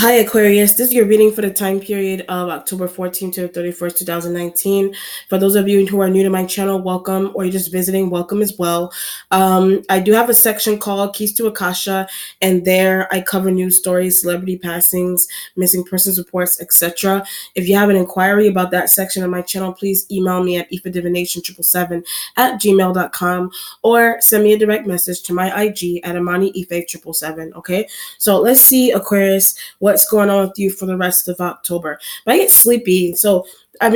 Hi Aquarius, this is your reading for the time period of October 14th to 31st, 2019. For those of you who are new to my channel, welcome, or you're just visiting, welcome as well. I do have a section called Keys to Akasha, and there I cover news stories, celebrity passings, missing persons reports, etc. If you have an inquiry about that section of my channel, please email me at ifadivination777@gmail.com or send me a direct message to my IG at amaniife777, okay? So let's see, Aquarius, what's going on with you for the rest of October. But I get sleepy, so I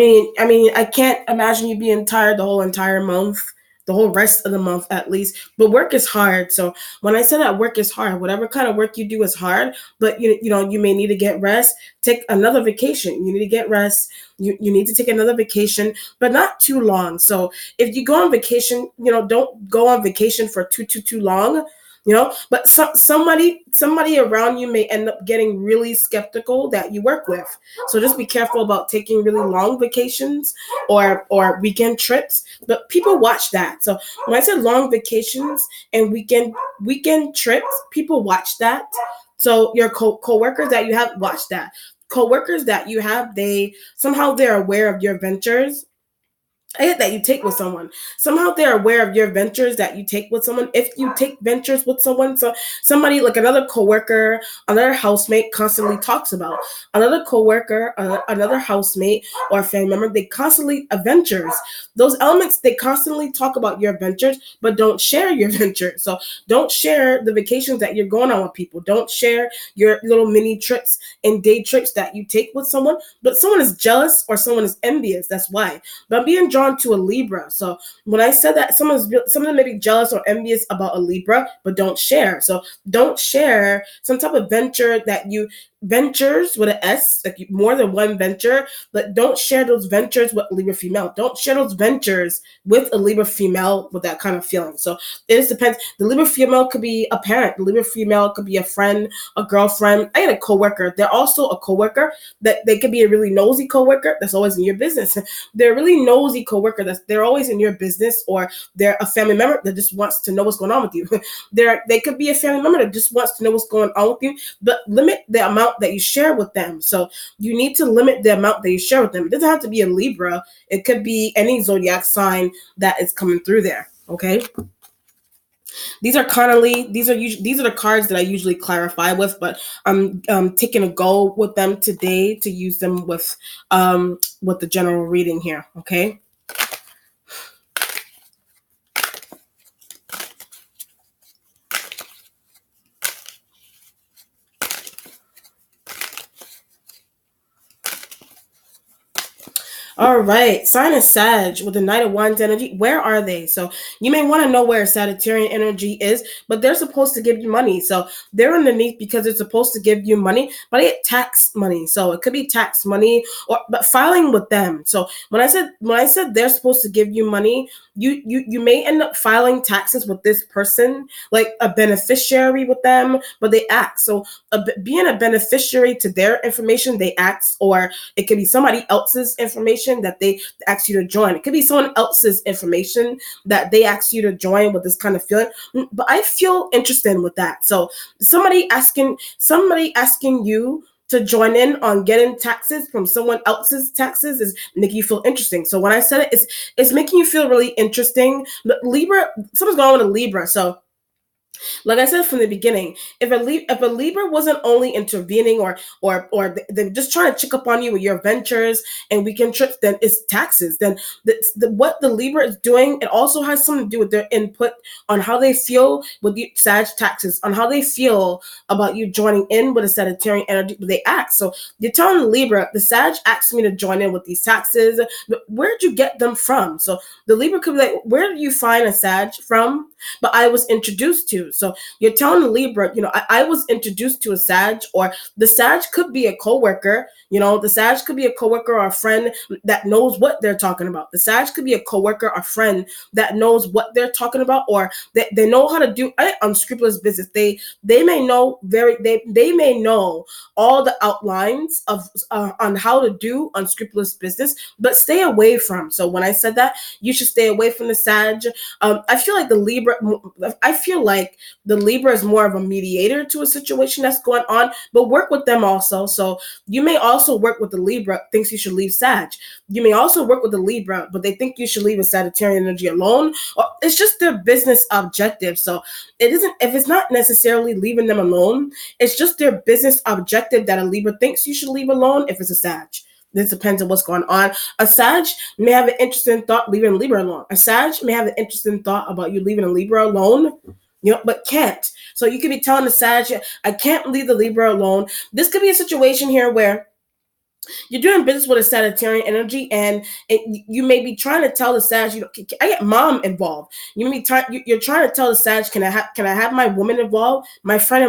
can't imagine you being tired the whole entire month, the whole rest of the month at least. But work is hard. So when I say that work is hard, whatever kind of work you do is hard. But you may need to get rest. Take another vacation. You need to get rest. You need to take another vacation, but not too long. So if you go on vacation, don't go on vacation for too long. But somebody around you may end up getting really skeptical that you work with. So just be careful about taking really long vacations or weekend trips. But people watch that. So when I said long vacations and weekend trips, people watch that. So your co-workers that you have, watch that. Co-workers that you have, they're aware of your ventures that you take with someone. Somehow they're aware of your ventures that you take with someone. If you take ventures with someone, so somebody like another coworker, another housemate constantly talks about another coworker, another housemate or a family member. They constantly ventures. Those elements, they constantly talk about your ventures, but don't share your ventures. So don't share the vacations that you're going on with people. Don't share your little mini trips and day trips that you take with someone. But someone is jealous or someone is envious. That's why. But I'm being drawn to a Libra. So when I said that some of them may be jealous or envious about a Libra, but don't share. So don't share some type of venture that you ventures with an S, like more than one venture, but don't share those ventures with a Libra female. Don't share those ventures with a Libra female with that kind of feeling. So it just depends. The Libra female could be a parent. The Libra female could be a friend, a girlfriend. I had a coworker. They're also a coworker that they could be a really nosy coworker that's always in your business. They're a really nosy coworker they're always in your business, or they're a family member that just wants to know what's going on with you. They could be a family member that just wants to know what's going on with you, but limit the amount that you share with them. So you need to limit the amount that you share with them. It doesn't have to be a Libra. It could be any zodiac sign that is coming through there. Okay. These are the cards that I usually clarify with, but I'm taking a go with them today to use them with the general reading here. Okay. All right, sign of Sag with the Knight of Wands energy. Where are they? So you may want to know where Sagittarian energy is, but they're supposed to give you money. So they're underneath because they're supposed to give you money, but I get tax money. So it could be tax money but filing with them. So when I said they're supposed to give you money, you may end up filing taxes with this person, like a beneficiary with them, but they act. So being a beneficiary to their information, they act, or it could be somebody else's information that they ask you to join. It could be someone else's information that they ask you to join with this kind of feeling. But I feel interested with that. So somebody asking you to join in on getting taxes from someone else's taxes is making you feel interesting. So when I said it's making you feel really interesting. But Libra, something's going on with a Libra. So like I said from the beginning, if a Libra wasn't only intervening or they're just trying to check up on you with your ventures and weekend trips, then it's taxes. Then what the Libra is doing, it also has something to do with their input on how they feel with the Sag taxes, on how they feel about you joining in with a Sagittarian energy. They act. So you're telling the Libra, the Sag asked me to join in with these taxes. But where'd you get them from? So the Libra could be like, where did you find a Sag from? But I was introduced to. So you're telling the Libra, I was introduced to a Sag, or the Sag could be a coworker. The Sag could be a coworker or a friend that knows what they're talking about. The Sag could be a coworker or friend that knows what they're talking about, or they know how to do unscrupulous business. They may know they may know all the outlines of on how to do unscrupulous business, but stay away from. So when I said that, you should stay away from the Sag. I feel like the Libra I feel like the Libra is more of a mediator to a situation that's going on, but work with them also. So you may also work with the Libra thinks you should leave Sag. You may also work with the Libra, but they think you should leave a Sagittarian energy alone. Or it's just their business objective. So it isn't, if it's not necessarily leaving them alone, it's just their business objective that a Libra thinks you should leave alone if it's a Sag. This depends on what's going on. A Sag may have an interesting thought leaving Libra alone. A Sag may have an interesting thought about you leaving a Libra alone, but can't. So you could be telling the Sag, I can't leave the Libra alone. This could be a situation here where you're doing business with a Sagittarian energy, and you may be trying to tell the Sag, I get mom involved. You're trying to tell the Sag, can I have my woman involved, my friend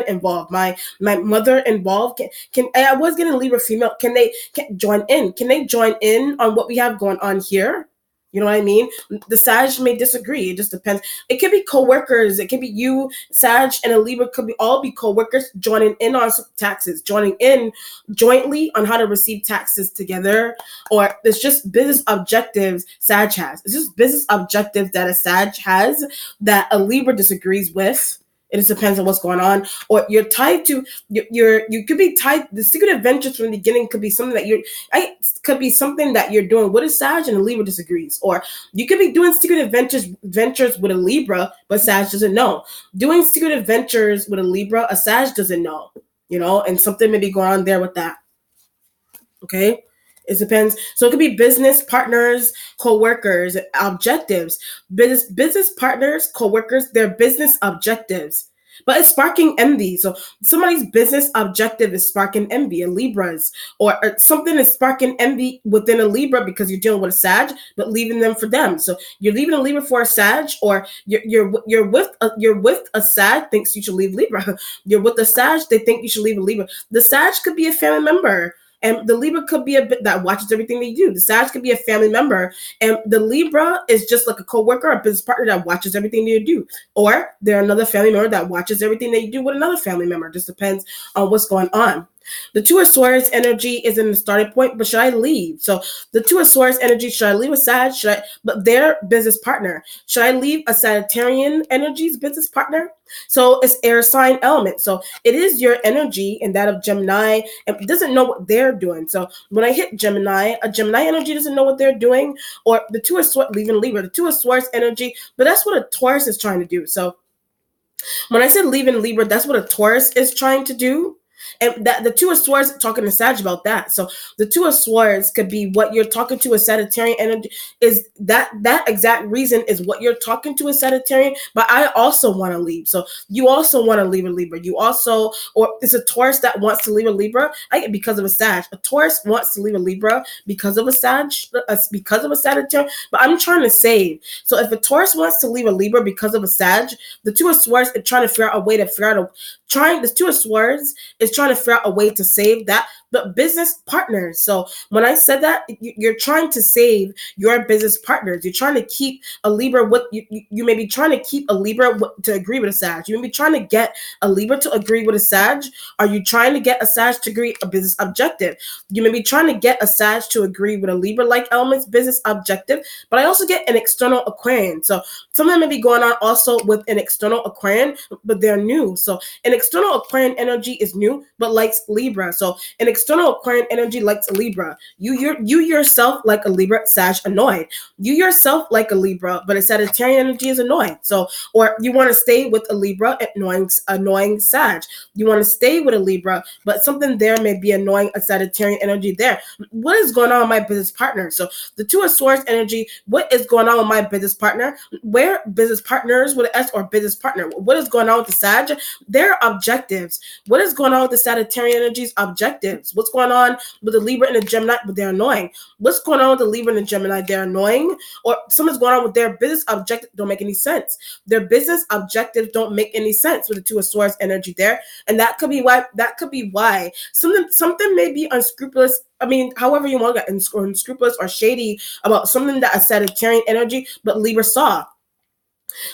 involved, my mother involved? Can I was getting Libra female? Can they join in? Can they join in on what we have going on here? You know what I mean? The Sag may disagree. It just depends. It could be co-workers. It could be you, Sag, and a Libra could all be co-workers joining in on taxes, joining in jointly on how to receive taxes together. Or it's just business objectives Sag has. It's just business objectives that a Sag has that a Libra disagrees with. It just depends on what's going on. Or you're tied to you could be tied. The secret adventures from the beginning could be something that could be something that you're doing with a Sag and a Libra disagrees. Or you could be doing secret adventures with a Libra, but Sag doesn't know. Doing secret adventures with a Libra, a Sag doesn't know. And something may be going on there with that. Okay. It depends. So it could be business partners, co-workers, objectives. Business partners, co-workers, their business objectives. But it's sparking envy. So somebody's business objective is sparking envy, a Libra's, or something is sparking envy within a Libra because you're dealing with a Sag, but leaving them for them. So you're leaving a Libra for a Sag, or you're with a Sag thinks you should leave Libra. You're with a Sag, they think you should leave a Libra. The Sag could be a family member. And the Libra could be a bit that watches everything they do. The Sag could be a family member. And the Libra is just like a co-worker, a business partner that watches everything they do. Or they're another family member that watches everything they do with another family member. It just depends on what's going on. The Two of Swords energy is in the starting point, but should I leave? So the Two of Swords energy, should I leave a Sag? But their business partner. Should I leave a Sagittarian energy's business partner? So it's air sign element. So it is your energy and that of Gemini, and it doesn't know what they're doing. So when I hit Gemini, a Gemini energy doesn't know what they're doing, or the Two of Swords, leaving Libra, the Two of Swords energy, but that's what a Taurus is trying to do. So when I said leaving Libra, that's what a Taurus is trying to do. And that the Two of Swords, talking to Sag about that. So the Two of Swords could be what you're talking to a Sagittarian energy, is that exact reason is what you're talking to a Sagittarian. But I also want to leave. So you also want to leave a Libra. You also, or it's a Taurus that wants to leave a Libra because of a Sag. A Taurus wants to leave a Libra because of a Sag, because of a Sagittarian. But I'm trying to save. So if a Taurus wants to leave a Libra because of a Sag, the Two of Swords is trying to figure out a way to the Two of Swords is trying to figure out a way to save that, but business partners. So when I said that, you're trying to save your business partners. You're trying to keep a Libra. You may be trying to keep a Libra to agree with a Sag. You may be trying to get a Libra to agree with a Sag. Are you trying to get a Sag to agree a business objective? You may be trying to get a Sag to agree with a Libra-like elements business objective. But I also get an external Aquarian. So something may be going on also with an external Aquarian, but they're new. So an external Aquarian energy is new, but likes Libra. So an external Aquarian energy likes Libra. You yourself like a Libra, Sag annoyed. You yourself like a Libra, but a Sagittarian energy is annoyed. So, or you want to stay with a Libra, annoying Sag. You want to stay with a Libra, but something there may be annoying a Sagittarian energy there. What is going on with my business partner? So the Two of Swords energy, what is going on with my business partner? Where business partners with an S or business partner? What is going on with the Sag? Their objectives. What is going on with the Sagittarian energy's objectives? What's going on with the Libra and the Gemini? But they're annoying. What's going on with the Libra and the Gemini? They're annoying. Or something's going on with their business objectives. Don't make any sense. Their business objectives don't make any sense with the Two of Swords energy there. And that could be why something may be unscrupulous. I mean, however you want to get unscrupulous or shady about something that a Sagittarian energy, but Libra saw.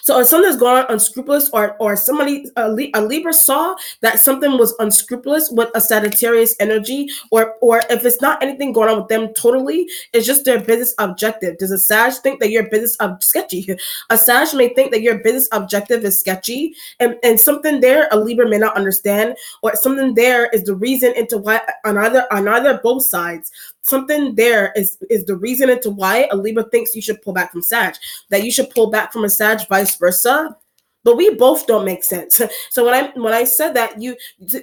So if something's going on unscrupulous, or somebody a Libra saw that something was unscrupulous with a Sagittarius energy, or if it's not anything going on with them totally, it's just their business objective. Does a Sag think that your business sketchy? A Sag may think that your business objective is sketchy, and something there a Libra may not understand, or something there is the reason into why on either both sides. Something there is the reason into why a Libra thinks you should pull back from Sag, that you should pull back from a Sag, vice versa. But we both don't make sense. So when I said that,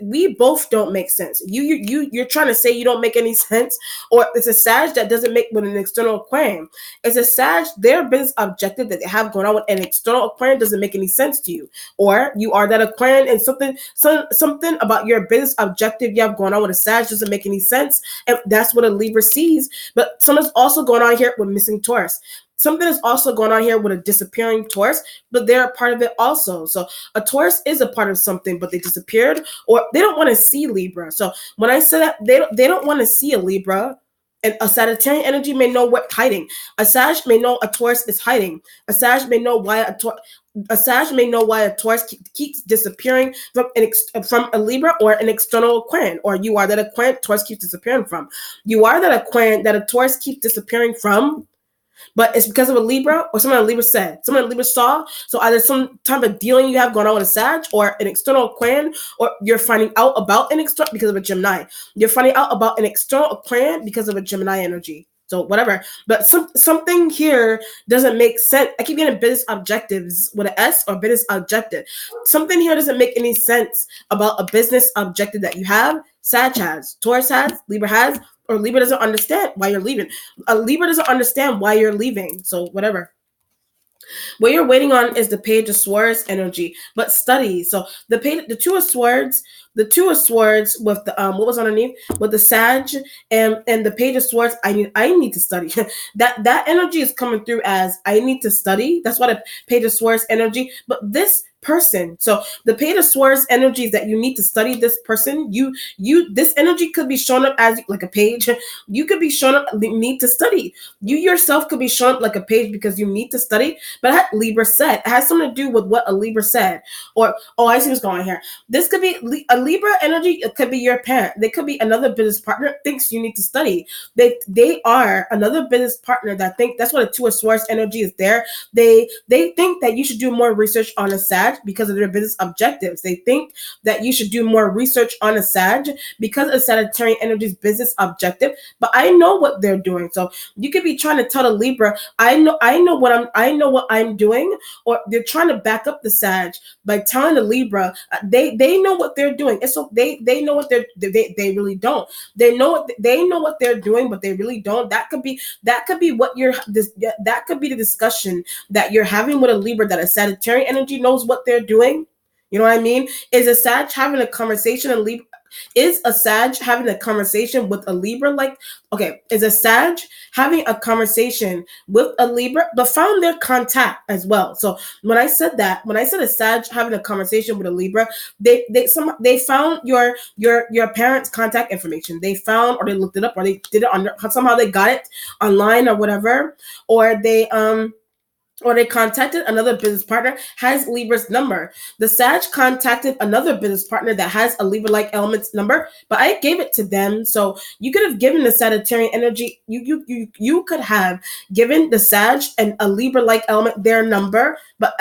we both don't make sense. You're trying to say you don't make any sense, or it's a Sag that doesn't make with an external Aquarian. It's a Sag, their business objective that they have going on with an external Aquarian doesn't make any sense to you, or you are that Aquarian and something about your business objective you have going on with a Sag doesn't make any sense, and that's what a Libra sees. But something's also going on here with missing Taurus. Something is also going on here with a disappearing Taurus, but they're a part of it also. So a Taurus is a part of something, but they disappeared, or they don't want to see Libra. So when I say that they don't want to see a Libra, and a Sagittarian energy may know what's hiding. A Sag may know a Taurus is hiding. A Sag may know why a Sag may know why a Taurus keeps disappearing from a Libra or an external Aquarian, or you are that Aquarian Taurus keeps disappearing from. You are that Aquarian that a Taurus keeps disappearing from. But it's because of a Libra, or something a Libra said, something a Libra saw. So either some type of dealing you have going on with a Sag, or an external Aquarian, or you're finding out about an external because of a Gemini. You're finding out about an external Aquarian because of a Gemini energy. So whatever. But something here doesn't make sense. I keep getting business objectives with an S, or business objective. Something here doesn't make any sense about a business objective that you have. Sag has, Taurus has, Libra has, or Libra doesn't understand why you're leaving. A Libra doesn't understand why you're leaving. So whatever. What you're waiting on is the Page of Swords energy, but study. So the Two of Swords, with the what was underneath with the Sag and the Page of Swords. I need to study. that energy is coming through as I need to study. That's what a Page of Swords energy. But this person, so the Page of Swords energy is that you need to study this person. This energy could be shown up as like a page. You could be shown up, need to study. You yourself could be shown up like a page because you need to study. But that Libra said, it has something to do with what a Libra said. Or I see what's going on here. This could be a Libra energy. It could be your parent. They could be another business partner thinks you need to study. They are another business partner that think that's what a Two of Swords energy is there. They think that you should do more research on a Sag because of their business objectives. They think that you should do more research on a Sag because of Sagittarian energy's business objective. But I know what they're doing. So you could be trying to tell the Libra, I know what I'm doing, or they're trying to back up the Sag by telling the Libra they know what they're doing. And so they know what they really don't. They know what they're doing, but they really don't. That could be that could be the discussion that you're having with a Libra, that a Sagittarian energy knows what they're doing. You know what I mean? Is a Sag having a conversation and Libra? Is a Sag having a conversation with a Libra? Is a Sag having a conversation with a Libra, but found their contact as well? So when I said a Sag having a conversation with a Libra, they found your parents' contact information. They found, or they looked it up, or they did it on somehow they got it online or whatever, or they contacted another business partner, has Libra's number. The Sag contacted another business partner that has a Libra-like elements number, but I gave it to them. So you could have given the Sagittarian energy, you could have given the Sag and a Libra-like element their number, but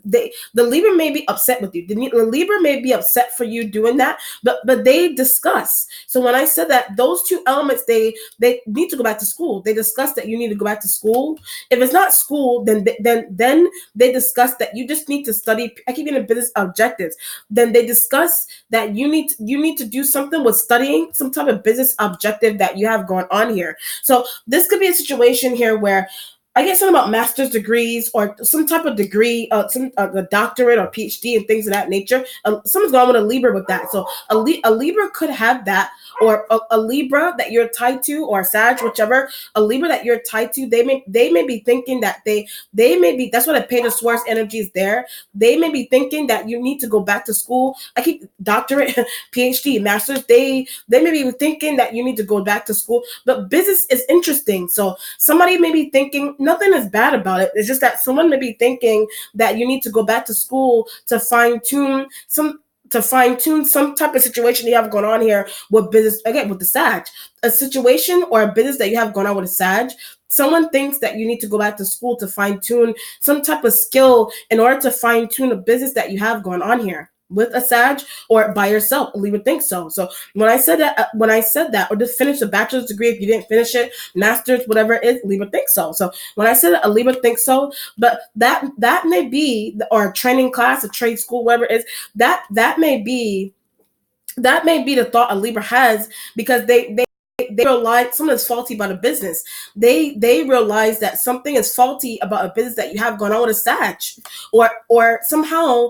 the Libra may be upset with you. The Libra may be upset for you doing that, but they discuss. So when I said that those two elements, they need to go back to school. They discussed that you need to go back to school. If it's not school, then they discuss that you just need to study. I keep getting business objectives. Then they discuss that you need to do something with studying, some type of business objective that you have going on here. So this could be a situation here where I get something about master's degrees or some type of degree, a doctorate or PhD and things of that nature. Someone's going with a Libra with that. So a Libra could have that, or a Libra that you're tied to, or a Sag, whichever, a Libra that you're tied to, they may be thinking that they may be, that's what a Page of Swords energy is there. They may be thinking that you need to go back to school. I keep doctorate, PhD, masters. They may be thinking that you need to go back to school, but business is interesting. So somebody may be thinking, nothing is bad about it. It's just that someone may be thinking that you need to go back to school to fine tune some type of situation you have going on here with business, again, with the Sag. A situation or a business that you have going on with a Sag, someone thinks that you need to go back to school to fine tune some type of skill in order to fine tune a business that you have going on here with a Sag or by yourself. Libra thinks so. So when I said that, or just finish a bachelor's degree, if you didn't finish it, master's, whatever it is, Libra thinks so. So when I said that, a Libra thinks so, but that may be, or a training class, a trade school, whatever it is, that may be the thought a Libra has, because they realize something is faulty about a business. They realize that something is faulty about a business that you have going on with a Sag, or somehow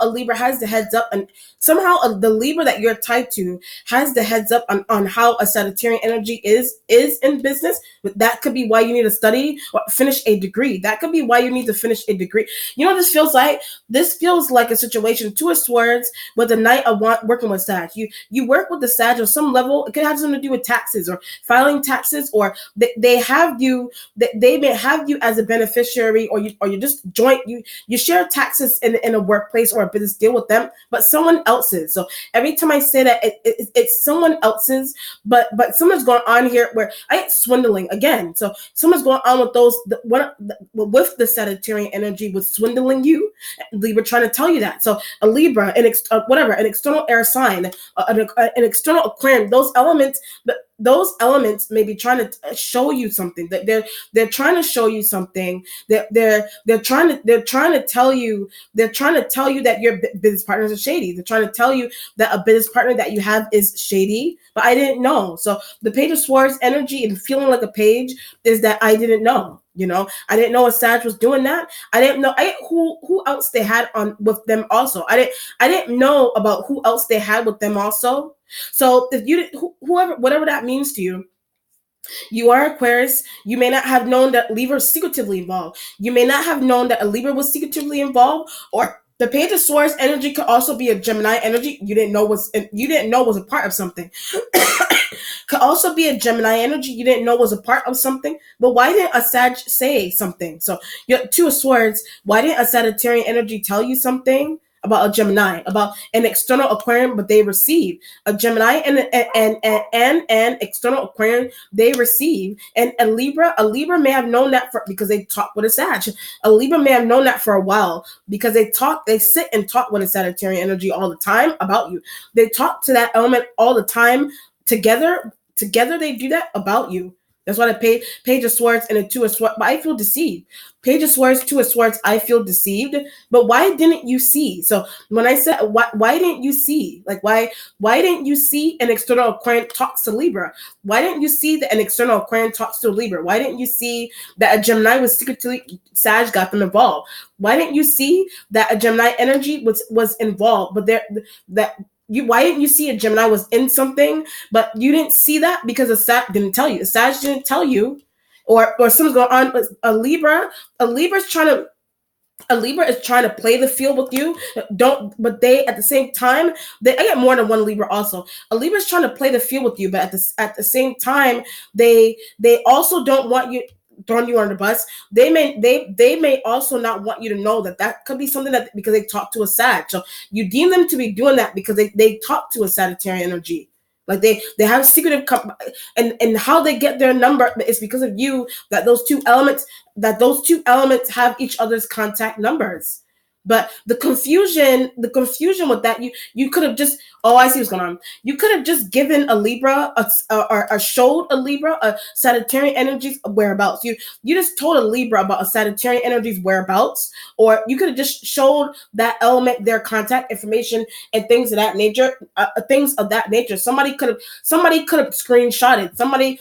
a Libra has the heads up, and somehow the Libra that you're tied to has the heads up on how a Sagittarian energy is in business. But that could be why you need to study or finish a degree. That could be why you need to finish a degree. You know what this feels like? This feels like a situation, Two of Swords, with the Knight of working with Sag. You work with the Sag on some level. It could have something to do with taxes or filing taxes, or they have you. They may have you as a beneficiary, or you just joint. You share taxes in a workplace or a business deal with them, but someone else's. So every time I say that, it's someone else's, but someone's going on here where I ain't swindling again. So someone's going on with with the Sagittarian energy with swindling you. Libra trying to tell you that. So a Libra, an external air sign, an external Aquarian, those elements may be trying to show you something. That they're trying to show you something. They're trying to tell you that your business partners are shady. They're trying to tell you that a business partner that you have is shady, but I didn't know. So the Page of Swords energy and feeling like a page is that I didn't know. I didn't know a Sag was doing that. I didn't know who else they had on with them also. I didn't know about who else they had with them also. So if you whoever, whatever that means to you, you are Aquarius. You may not have known that Libra was secretively involved. You may not have known that a Libra was secretively involved, or the Page of Swords energy could also be a Gemini energy you didn't know was a part of something. Could also be a Gemini energy you didn't know was a part of something. But why didn't a Sag say something? So your Two of Swords, why didn't a Sagittarian energy tell you something about a Gemini, about an external Aquarian, but they receive a Gemini and an external Aquarian they receive, and a Libra may have known that because they talk with a Sag. A Libra may have known that for a while because they sit and talk with a Sagittarian energy all the time about you. They talk to that element all the time together they do that about you. That's why the Page of Swords and a Two of Swords, but I feel deceived. Page of Swords, Two of Swords, I feel deceived. But why didn't you see? So when I said why didn't you see? Like why didn't you see an external Aquarian talks to Libra? Why didn't you see that an external Aquarian talks to Libra? Why didn't you see that a Gemini was secretly Sag got them involved? Why didn't you see that a Gemini energy was involved? But why didn't you see a Gemini was in something, but you didn't see that because a Sag didn't tell you. A Sag didn't tell you, or something's going on. A Libra is trying to play the field with you. But they at the same time, I get more than one Libra also. A Libra is trying to play the field with you, but at the same time, they also don't want you throwing you under the bus. They may also not want you to know that could be something that because they talk to a Sag. So you deem them to be doing that because they talk to a Sagittarian energy. Like they have secretive and how they get their number is because of you, that those two elements have each other's contact numbers. But the confusion with that, you could have just, I see what's going on. You could have just given a Libra or showed a Libra a Sagittarian energy's whereabouts. You just told a Libra about a Sagittarian energy's whereabouts, or you could have just showed that element their contact information and things of that nature. Somebody could have screenshotted. Somebody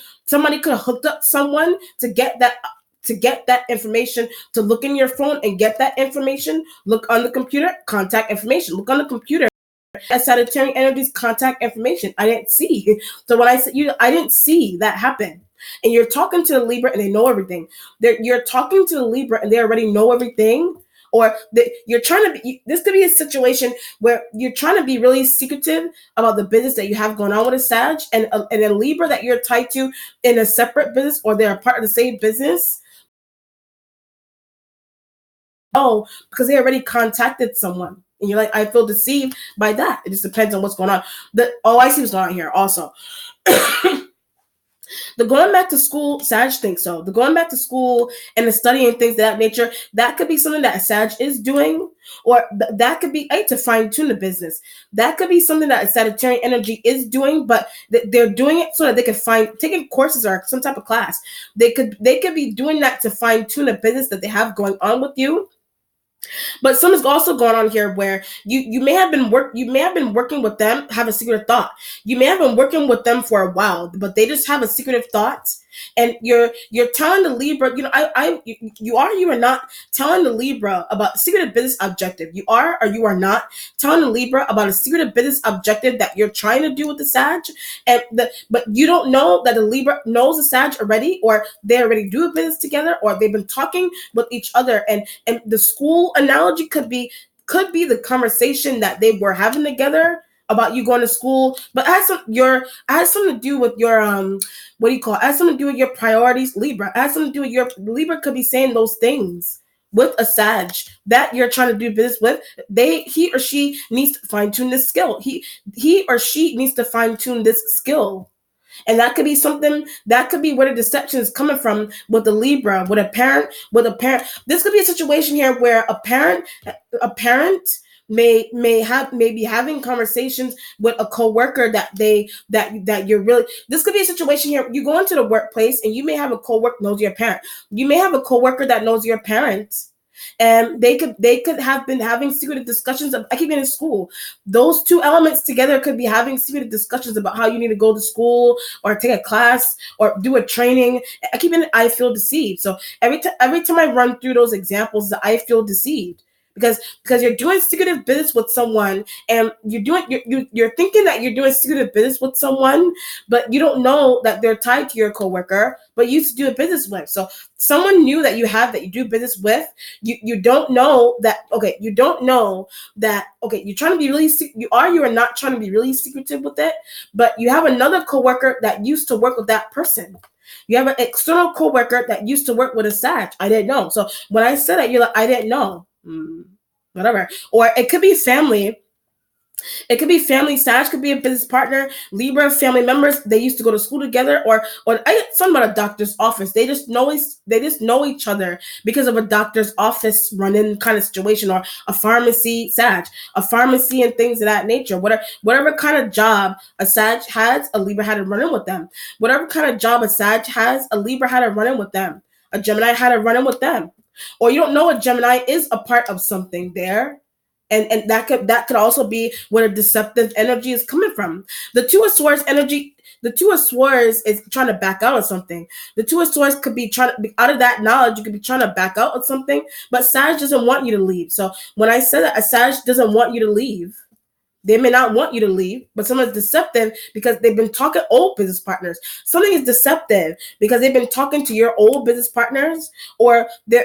could have hooked up someone to get that information, to look in your phone and get that information. Look on the computer, contact information. Look on the computer, Sagittarian energy's contact information. I didn't see. So when I said I didn't see that happen. And you're talking to the Libra and they know everything. You're talking to the Libra and they already know everything. Or you're trying to be, this could be a situation where you're trying to be really secretive about the business that you have going on with a Sag and a Libra that you're tied to in a separate business, or they're a part of the same business. know because they already contacted someone. And you're like, I feel deceived by that. It just depends on what's going on. I see what's going on here also. The going back to school, Sag thinks so. The going back to school and the studying things of that nature, that could be something that Sag is doing, or that could be to fine tune the business. That could be something that Sagittarian energy is doing, but they're doing it so that they can taking courses or some type of class. They could be doing that to fine tune the business that they have going on with you. But something's also going on here where you may have been working with them, have a secretive thought. You may have been working with them for a while, but they just have a secretive thought, and you're telling the Libra, you are not telling the Libra about secretive business objective. You are or you are not telling the Libra about a secretive business objective that you're trying to do with the Sag, but you don't know that the Libra knows the Sag already, or they already do a business together, or they've been talking with each other, and the school analogy could be the conversation that they were having together about you going to school, but it has something to do with your what do you call it? It has something to do with your priorities, Libra. It has something to do with your Libra could be saying those things with a Sag that you're trying to do business with. He or she needs to fine tune this skill. He or she needs to fine tune this skill. And that could be something, that could be where the deception is coming from with the Libra, with a parent. This could be a situation here where a parent may be having conversations with a coworker that you're really. This could be a situation here. You go into the workplace and you may have a coworker knows your parent. You may have a coworker that knows your parents. And they could have been having secretive discussions I keep in school. Those two elements together could be having secretive discussions about how you need to go to school or take a class or do a training. I feel deceived. So every time I run through those examples, I feel deceived. Because you're doing secretive business with someone, and you're thinking that you're doing secretive business with someone, but you don't know that they're tied to your coworker, but you used to do a business with. So someone new that you do business with, you don't know that. Okay, you don't know that. Okay, you're trying to be really. You are not trying to be really secretive with it, but you have another coworker that used to work with that person. You have an external coworker that used to work with a Sag. I didn't know. So when I said that, you're like, I didn't know. Whatever. Or it could be family. It could be family. Sag could be a business partner. Libra family members. They used to go to school together. Or I get something about a doctor's office. They just know each other because of a doctor's office run-in kind of situation, or a pharmacy. Sag, a pharmacy and things of that nature. Whatever kind of job a Sag has, a Libra had to run in with them. Whatever kind of job a Sag has, a Libra had to run in with them. A Gemini had to run in with them. Or you don't know a Gemini is a part of something there. And that could also be where the deceptive energy is coming from. The Two of Swords energy, the Two of Swords is trying to back out of something. The Two of Swords could be trying to be out of that knowledge. You could be trying to back out of something, but Sag doesn't want you to leave. So when I said that a Sag doesn't want you to leave, they may not want you to leave, but someone's deceptive because they've been talking old business partners. Something is deceptive because they've been talking to your old business partners, or if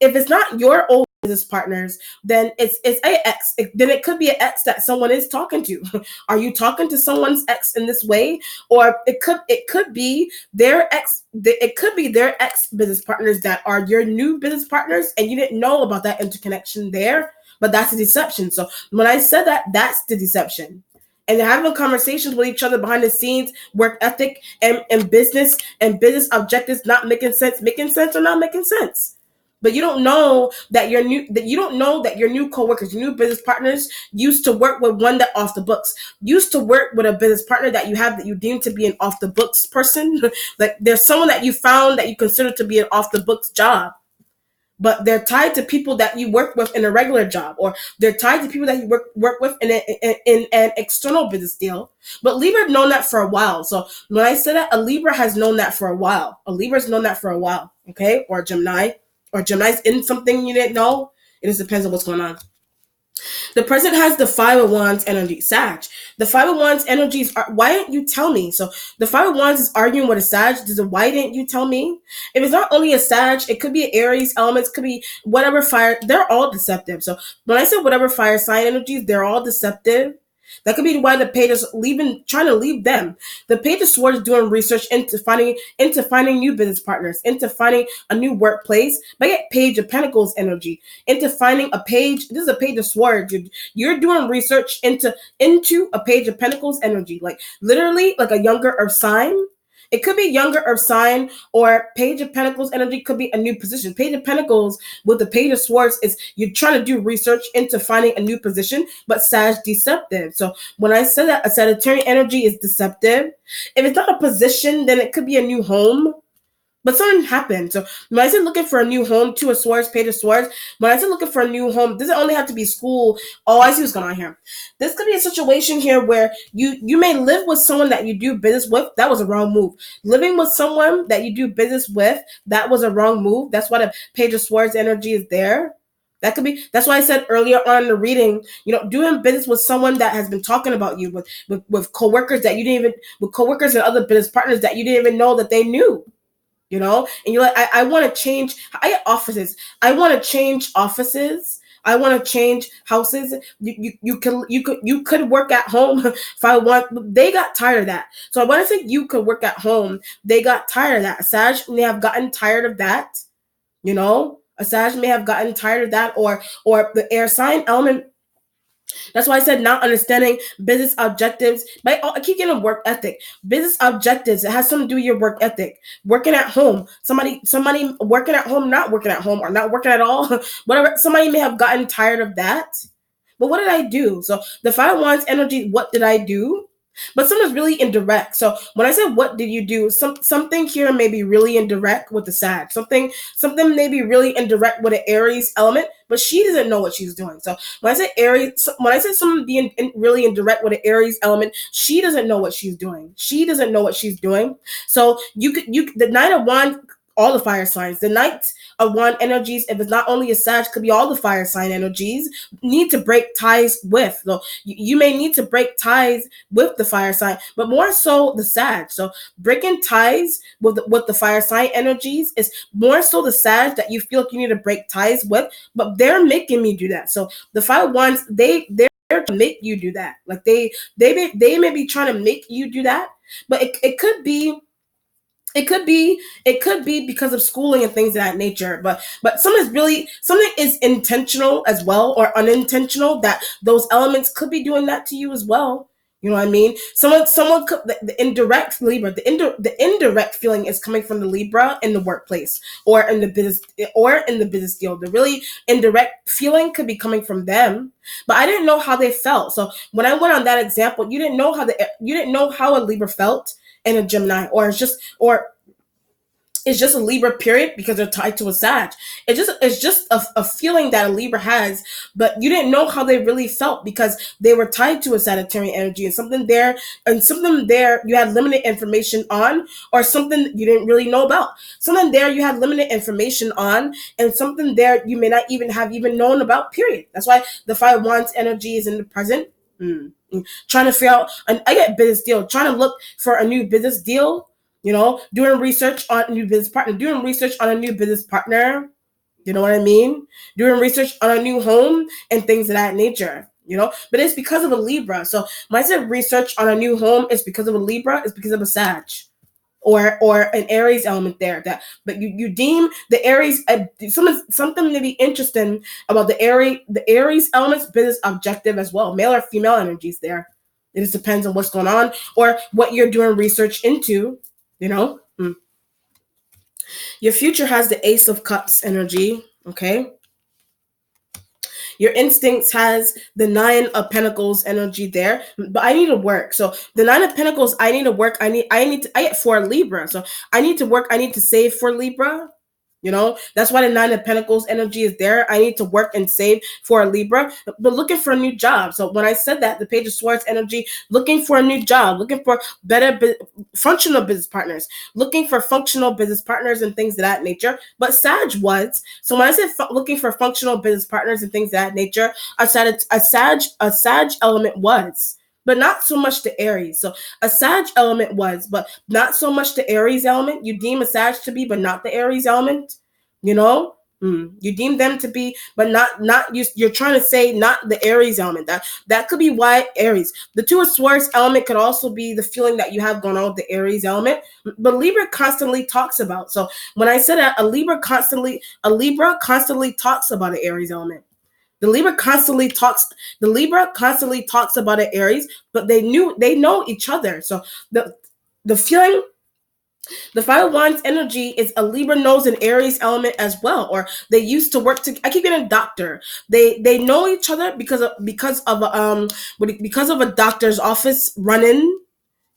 it's not your old business partners, then it's an ex. Then it could be an ex that someone is talking to. Are you talking to someone's ex in this way? Or it could be their ex. It could be their ex business partners that are your new business partners, and you didn't know about that interconnection there. But that's the deception. So when I said that, that's the deception. And they're having conversations with each other behind the scenes, work ethic and business objectives not making sense or not making sense. But you don't know that your new coworkers, your new business partners used to work with one that off the books, used to work with a business partner that you have that you deem to be an off the books person. Like there's someone that you found that you consider to be an off the books job, but they're tied to people that you work with in a regular job, or they're tied to people that you work with in an external business deal. But Libra have known that for a while. So when I say that, a Libra has known that for a while. A Libra's known that for a while, okay? Or Gemini's in something you didn't know. It just depends on what's going on. The present has the Five of Wands energy, Sag. The Five of Wands energies are, why didn't you tell me? So the Five of Wands is arguing with a Sag. Why didn't you tell me? If it's not only a Sag, it could be an Aries elements, could be whatever fire. They're all deceptive. So when I said whatever fire sign energies, they're all deceptive. That could be why the page is leaving, trying to leave them. The page of swords is doing research into finding new business partners, into finding a new workplace. But get page of pentacles energy, into finding a page. This is a page of swords. You're doing research into a page of pentacles energy, like literally like a younger earth sign. It could be younger earth sign, or page of pentacles energy could be a new position. Page of pentacles with the page of swords is you're trying to do research into finding a new position, but Sag deceptive. So when I said that a Sagittarian energy is deceptive, if it's not a position, then it could be a new home. But something happened. So when I said looking for a new home, two of swords, page of swords, when I said looking for a new home, doesn't only have to be school. Oh, I see what's going on here. This could be a situation here where you may live with someone that you do business with. That was a wrong move. Living with someone that you do business with, that was a wrong move. That's why the page of swords energy is there. That could be. That's why I said earlier on in the reading, doing business with someone that has been talking about you, with coworkers that you didn't even, with coworkers and other business partners that you didn't even know that they knew. And you're like, I want to change. I get offices. I want to change offices. I want to change houses. You could work at home if I want. They got tired of that. So when I say you could work at home, they got tired of that. Sag may have gotten tired of that. A Sag may have gotten tired of that, or the air sign element. That's why I said not understanding business objectives. But I keep getting work ethic. Business objectives. It has something to do with your work ethic. Working at home. Somebody working at home, not working at home, or not working at all. Whatever. Somebody may have gotten tired of that. But what did I do? So the Five Wands energy, what did I do? But something's really indirect. So when I said what did you do, something here may be really indirect with the Sag. Something may be really indirect with an Aries element, but she doesn't know what she's doing. So when I say Aries, when I said something being really indirect with an Aries element, she doesn't know what she's doing. She doesn't know what she's doing. So the Knight of Wands, all the fire signs. The Knight of Wand energies, if it's not only a Sag, could be all the fire sign energies, need to break ties with. So you may need to break ties with the fire sign, but more so the Sag. So breaking ties with the fire sign energies is more so the Sag that you feel like you need to break ties with, but they're making me do that. So the Five Wands, they're to make you do that. Like they may be trying to make you do that, but it could be. It could be because of schooling and things of that nature, but something is intentional as well, or unintentional, that those elements could be doing that to you as well. You know what I mean? Someone could, the indirect Libra, the indirect feeling is coming from the Libra in the workplace, or in the business deal. The really indirect feeling could be coming from them, but I didn't know how they felt. So when I went on that example, you didn't know how a Libra felt in a Gemini, or it's just a Libra period because they're tied to a Sag. It's just a feeling that a Libra has, but you didn't know how they really felt because they were tied to a Sagittarian energy, and something there you had limited information on, or something you didn't really know about. Something there you had limited information on, and something there you may not even have known about, period. That's why the Five Wands energy is in the present. Trying to figure out, I get business deal, trying to look for a new business deal, doing research on a new business partner, you know what I mean? Doing research on a new home and things of that nature, but it's because of a Libra. So when I said research on a new home, it's because of a Libra, it's because of a Sag. Or an Aries element there, but you deem the Aries, something to be interesting about the Aries element's business objective as well, male or female energies there. It just depends on what's going on or what you're doing research into. Your future has the Ace of Cups energy. Okay. Your instincts has the Nine of Pentacles energy there, but I need to work. So the Nine of Pentacles, I need to work. I get for Libra, so I need to work. I need to save for Libra. That's why the Nine of Pentacles energy is there. I need to work and save for a Libra, but looking for a new job. So when I said that, the Page of Swords energy, looking for a new job, looking for better functional business partners, looking for functional business partners and things of that nature. But Sag was, so when I said looking for functional business partners and things of that nature, a Sag element was, but not so much the Aries. So a Sag element was, but not so much the Aries element. You deem a Sag to be, but not the Aries element. You deem them to be, but not you. You're trying to say not the Aries element. That could be why Aries. The Two of Swords element could also be the feeling that you have going on with the Aries element. But Libra constantly talks about. So when I said that, a Libra constantly talks about an Aries element. The Libra constantly talks. The Libra constantly talks about an Aries, but they know each other. So the feeling, the Five of Wands energy is a Libra knows an Aries element as well, or they used to work to. I keep getting a doctor. They know each other because of a doctor's office run-in.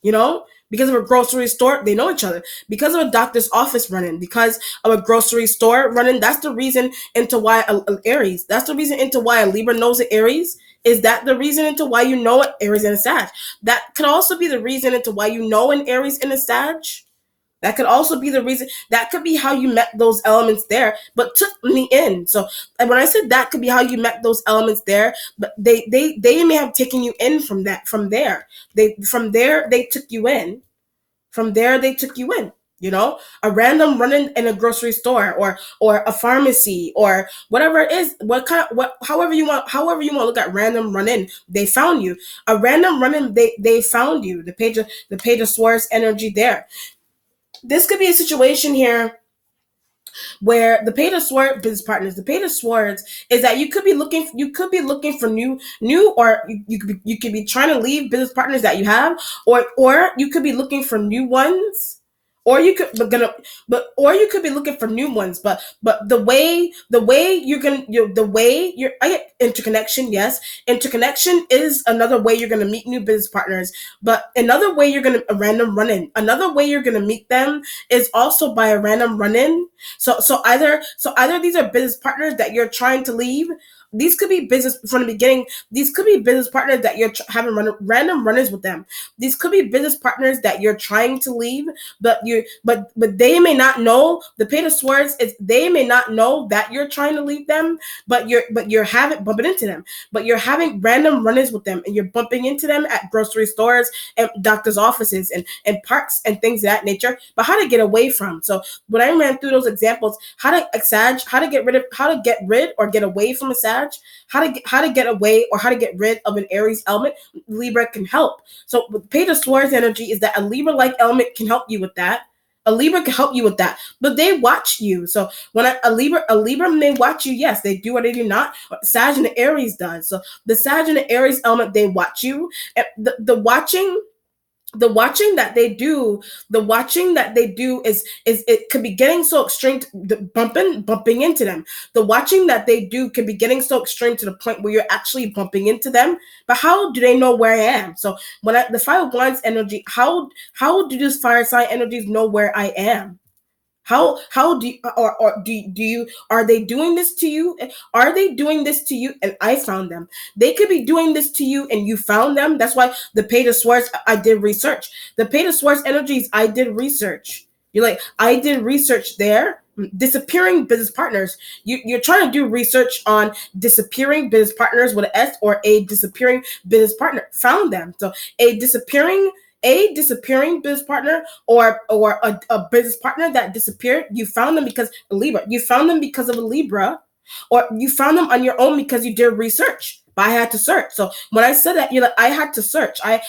You know, because of a grocery store, they know each other. Because of a doctor's office running, because of a grocery store running, that's the reason into why a Aries. That's the reason into why a Libra knows an Aries. Is that the reason into why you know an Aries and a Sag? That could also be the reason into why you know an Aries and a Sag. That could also be the reason. That could be how you met those elements there, but took me in. So and when I said that could be how you met those elements there, but they may have taken you in from that from there. They took you in. From there they took you in. You know, a random running in a grocery store or a pharmacy or whatever it is. However you want to look at random running. They found you. A random running. They found you. The page of swords energy there. This could be a situation here where the Page of Swords business partners, the Page of Swords is that you could be looking for new, or you could be trying to leave business partners that you have, or you could be looking for new ones, or you could or you could be looking for new ones, but the way I get interconnection. Yes, interconnection is another way you're gonna meet new business partners, but another way you're gonna a random run-in, another way you're gonna meet them is also by a random run-in. So either these are business partners that you're trying to leave. These could be business from the beginning. These could be business partners that you're having random run-ins with them. These could be business partners that you're trying to leave, but they may not know. The Page of Swords is they may not know that you're trying to leave them, but you're having bumping into them. But you're having random run-ins with them, and you're bumping into them at grocery stores and doctors' offices and parks and things of that nature. But how to get away from. So when I ran through those examples, how to get rid or get away from a Sag, how to get away or how to get rid of an Aries element, Libra can help. So with Page of Swords energy is that a Libra-like element can help you with that. A Libra can help you with that, but they watch you. So when a Libra may watch you. Yes, they do or they do not. Sag and the Aries does. So the Sag and the Aries element, they watch you. And the watching that they do is it could be getting so extreme bumping into them. The watching that they do can be getting so extreme to the point where you're actually bumping into them. But how do they know where I am? So the Five of Wands energy, how do these fire sign energies know where I am? How do you, or do you are they doing this to you? Are they doing this to you? And I found them. They could be doing this to you and you found them. That's why the Page of Swords, I did research. The Page of Swords energies, I did research. You're like, I did research there. Disappearing business partners. You're trying to do research on disappearing business partners with an S, or a disappearing business partner. Found them. So a disappearing business partner or a business partner that disappeared. You found them because a Libra. You found them because of a Libra, or you found them on your own because you did research. But I had to search. So when I said that, you're like, I had to search. I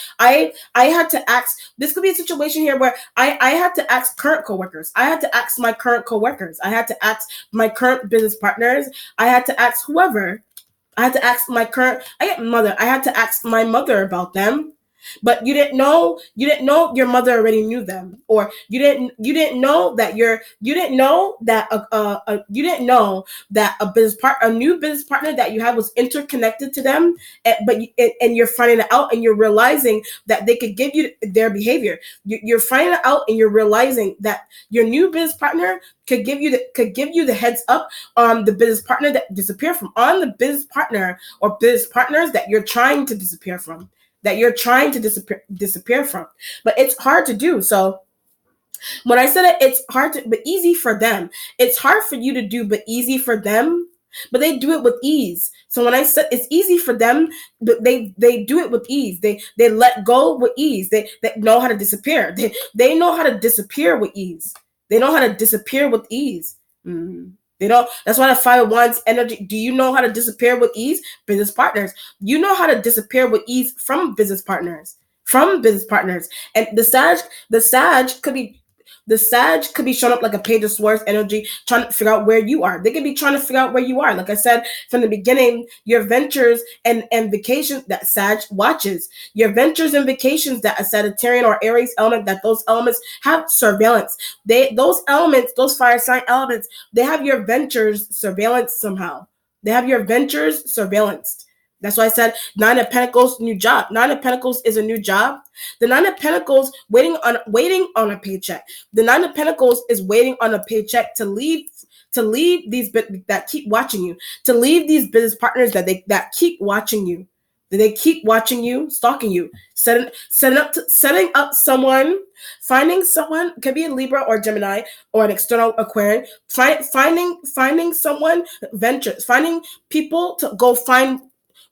had to ask. This could be a situation here where I had to ask current coworkers. I had to ask my current coworkers. I had to ask my current business partners. I had to ask whoever. I had to ask my current mother. I had to ask my mother about them. But you didn't know your mother already knew them, or you didn't know that you didn't know that a new business partner that you had was interconnected to them, and you're finding it out, and you're realizing that they could give you their behavior. You're finding it out, and you're realizing that your new business partner could give you the heads up on the business partner that disappeared from, on the business partner or business partners that you're trying to disappear from. Disappear from. But it's hard to do. So when I said it, it's hard to, but easy for them. It's hard for you to do, but easy for them. But they do it with ease. So when I said it's easy for them, but they do it with ease. They let go with ease. They know how to disappear. They know how to disappear with ease. They know how to disappear with ease. They don't. That's why the Five of Wands energy. Do you know how to disappear with ease? Business partners. You know how to disappear with ease from business partners. From business partners. And the Sag could be showing up like a Page of Swords energy, trying to figure out where you are. They could be trying to figure out where you are. Like I said from the beginning, your ventures and vacations that Sag watches, your ventures and vacations that a Sagittarian or Aries element, that those elements have surveillance. Those elements, those fire sign elements, they have your ventures surveillance somehow. They have your ventures surveillanced. That's why I said Nine of Pentacles, new job. Nine of Pentacles is a new job. The Nine of Pentacles waiting on a paycheck. The Nine of Pentacles is waiting on a paycheck to leave these that keep watching you, to leave these business partners that keep watching you. They keep watching you, stalking you, setting up someone, finding someone, could be a Libra or Gemini or an external Aquarian, finding someone, ventures, finding people to go find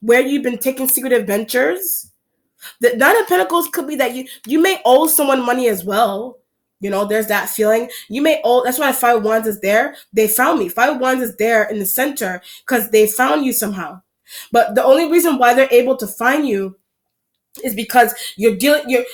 where you've been taking secretive ventures. The Nine of Pentacles could be that you may owe someone money as well. You know, there's that feeling. You may owe. That's why Five of Wands is there. They found me. Five of Wands is there in the center because they found you somehow. But the only reason why they're able to find you is because you're dealing.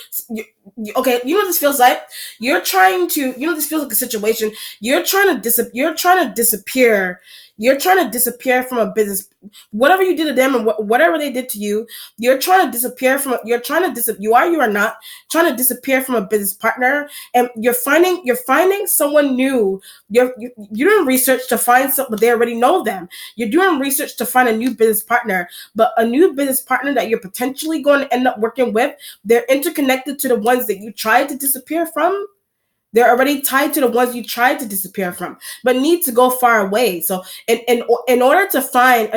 Okay. You know what this feels like? You're trying to. You know this feels like a situation. You're trying to disappear. You're trying to disappear from a business. Whatever you did to them and whatever they did to you, you're trying to disappear from. You are not trying to disappear from a business partner, and you're finding someone new. You're doing research to find someone, but they already know them. You're doing research to find a new business partner, but a new business partner that you're potentially going to end up working with, they're interconnected to the ones that you tried to disappear from. They're already tied to the ones you tried to disappear from, but need to go far away. So, in order to find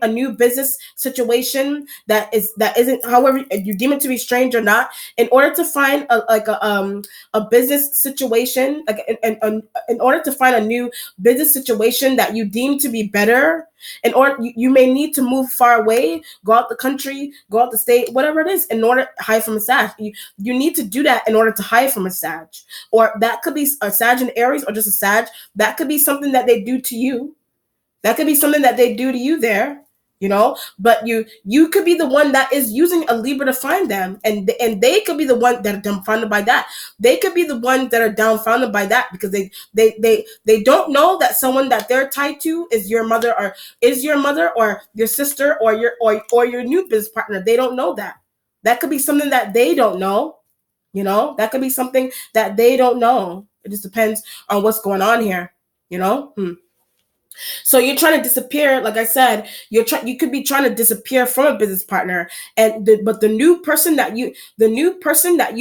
a new business situation that isn't, however you deem it to be strange or not, in order to find a business situation, like in order to find a new business situation that you deem to be better, in order you may need to move far away, go out the country, go out the state, whatever it is, in order to hide from a Sag. You need to do that in order to hide from a Sag. Or that could be a Sag and Aries, or just a Sag. That could be something that they do to you. That could be something that they do to you there, you know. But you could be the one that is using a Libra to find them, and they could be the one that are dumbfounded by that. They could be the ones that are dumbfounded by that because they don't know that someone that they're tied to is your mother or your sister or your new business partner. They don't know that. That could be something that they don't know. You know, that could be something that they don't know. It just depends on what's going on here. You know. So you're trying to disappear, like I said, you could be trying to disappear from a business partner, but the new person that you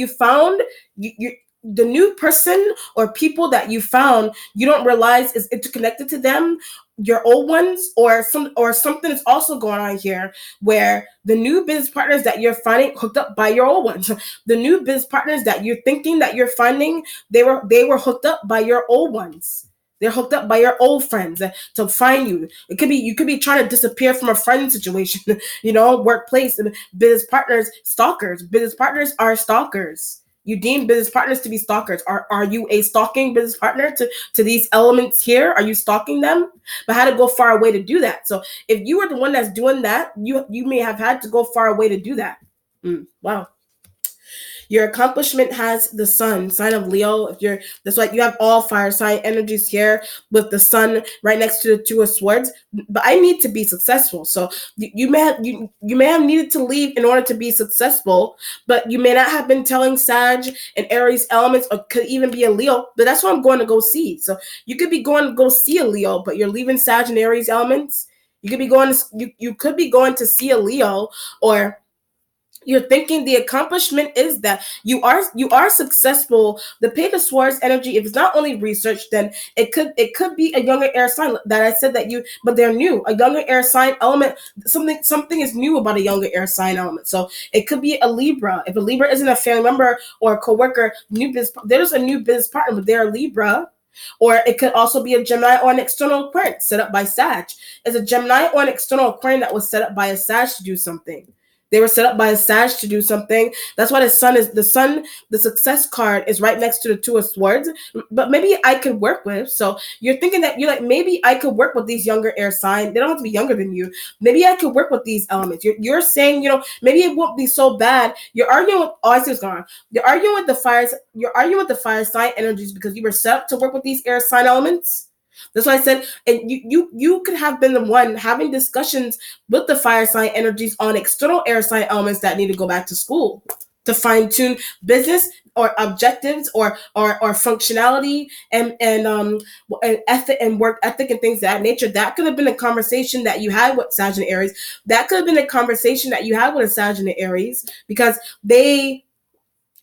found, the new person or people that you found, you don't realize is interconnected to them, your old ones, or something is also going on here where the new business partners that you're finding hooked up by your old ones. The new business partners that you're thinking that you're finding, they were hooked up by your old ones. They're hooked up by your old friends to find you. You could be trying to disappear from a friend situation, you know, workplace, and business partners, stalkers. Business partners are stalkers. You deem business partners to be stalkers. Are you a stalking business partner to these elements here? Are you stalking them? But how to go far away to do that? So if you were the one that's doing that, you may have had to go far away to do that. Wow. Your accomplishment has the sun, sign of Leo. That's why you have all fire sign energies here with the sun right next to the Two of Swords. But I need to be successful. So you may have needed to leave in order to be successful, but you may not have been telling Sag and Aries elements, or could even be a Leo. But that's what I'm going to go see. So you could be going to go see a Leo, but you're leaving Sag and Aries elements. You could be going to see a Leo, or you're thinking the accomplishment is that you are successful. The Page of Swords energy, if it's not only research, then it could be a younger air sign that I said but they're new. A younger air sign element, something is new about a younger air sign element. So it could be a Libra. If a Libra isn't a family member or a coworker, there's a new business partner, but they're a Libra. Or it could also be a Gemini or an external Aquarian set up by Sag. It's a Gemini or an external Aquarian that was set up by a Sag to do something. They were set up by a Sag to do something. That's why the success card is right next to the Two of Swords. But maybe I could work with. So you're thinking that you're like, maybe I could work with these younger air signs. They don't have to be younger than you. Maybe I could work with these elements. You're saying, maybe it won't be so bad. You're arguing with, oh, I see what's going on. You're arguing with the fires. You're arguing with the fire sign energies because you were set up to work with these air sign elements. That's why I said, and you could have been the one having discussions with the fire sign energies on external air sign elements that need to go back to school to fine tune business or objectives or functionality and ethic and work ethic and things of that nature. That could have been a conversation that you had with Sag and Aries. That could have been a conversation that you had with a Sag and Aries because they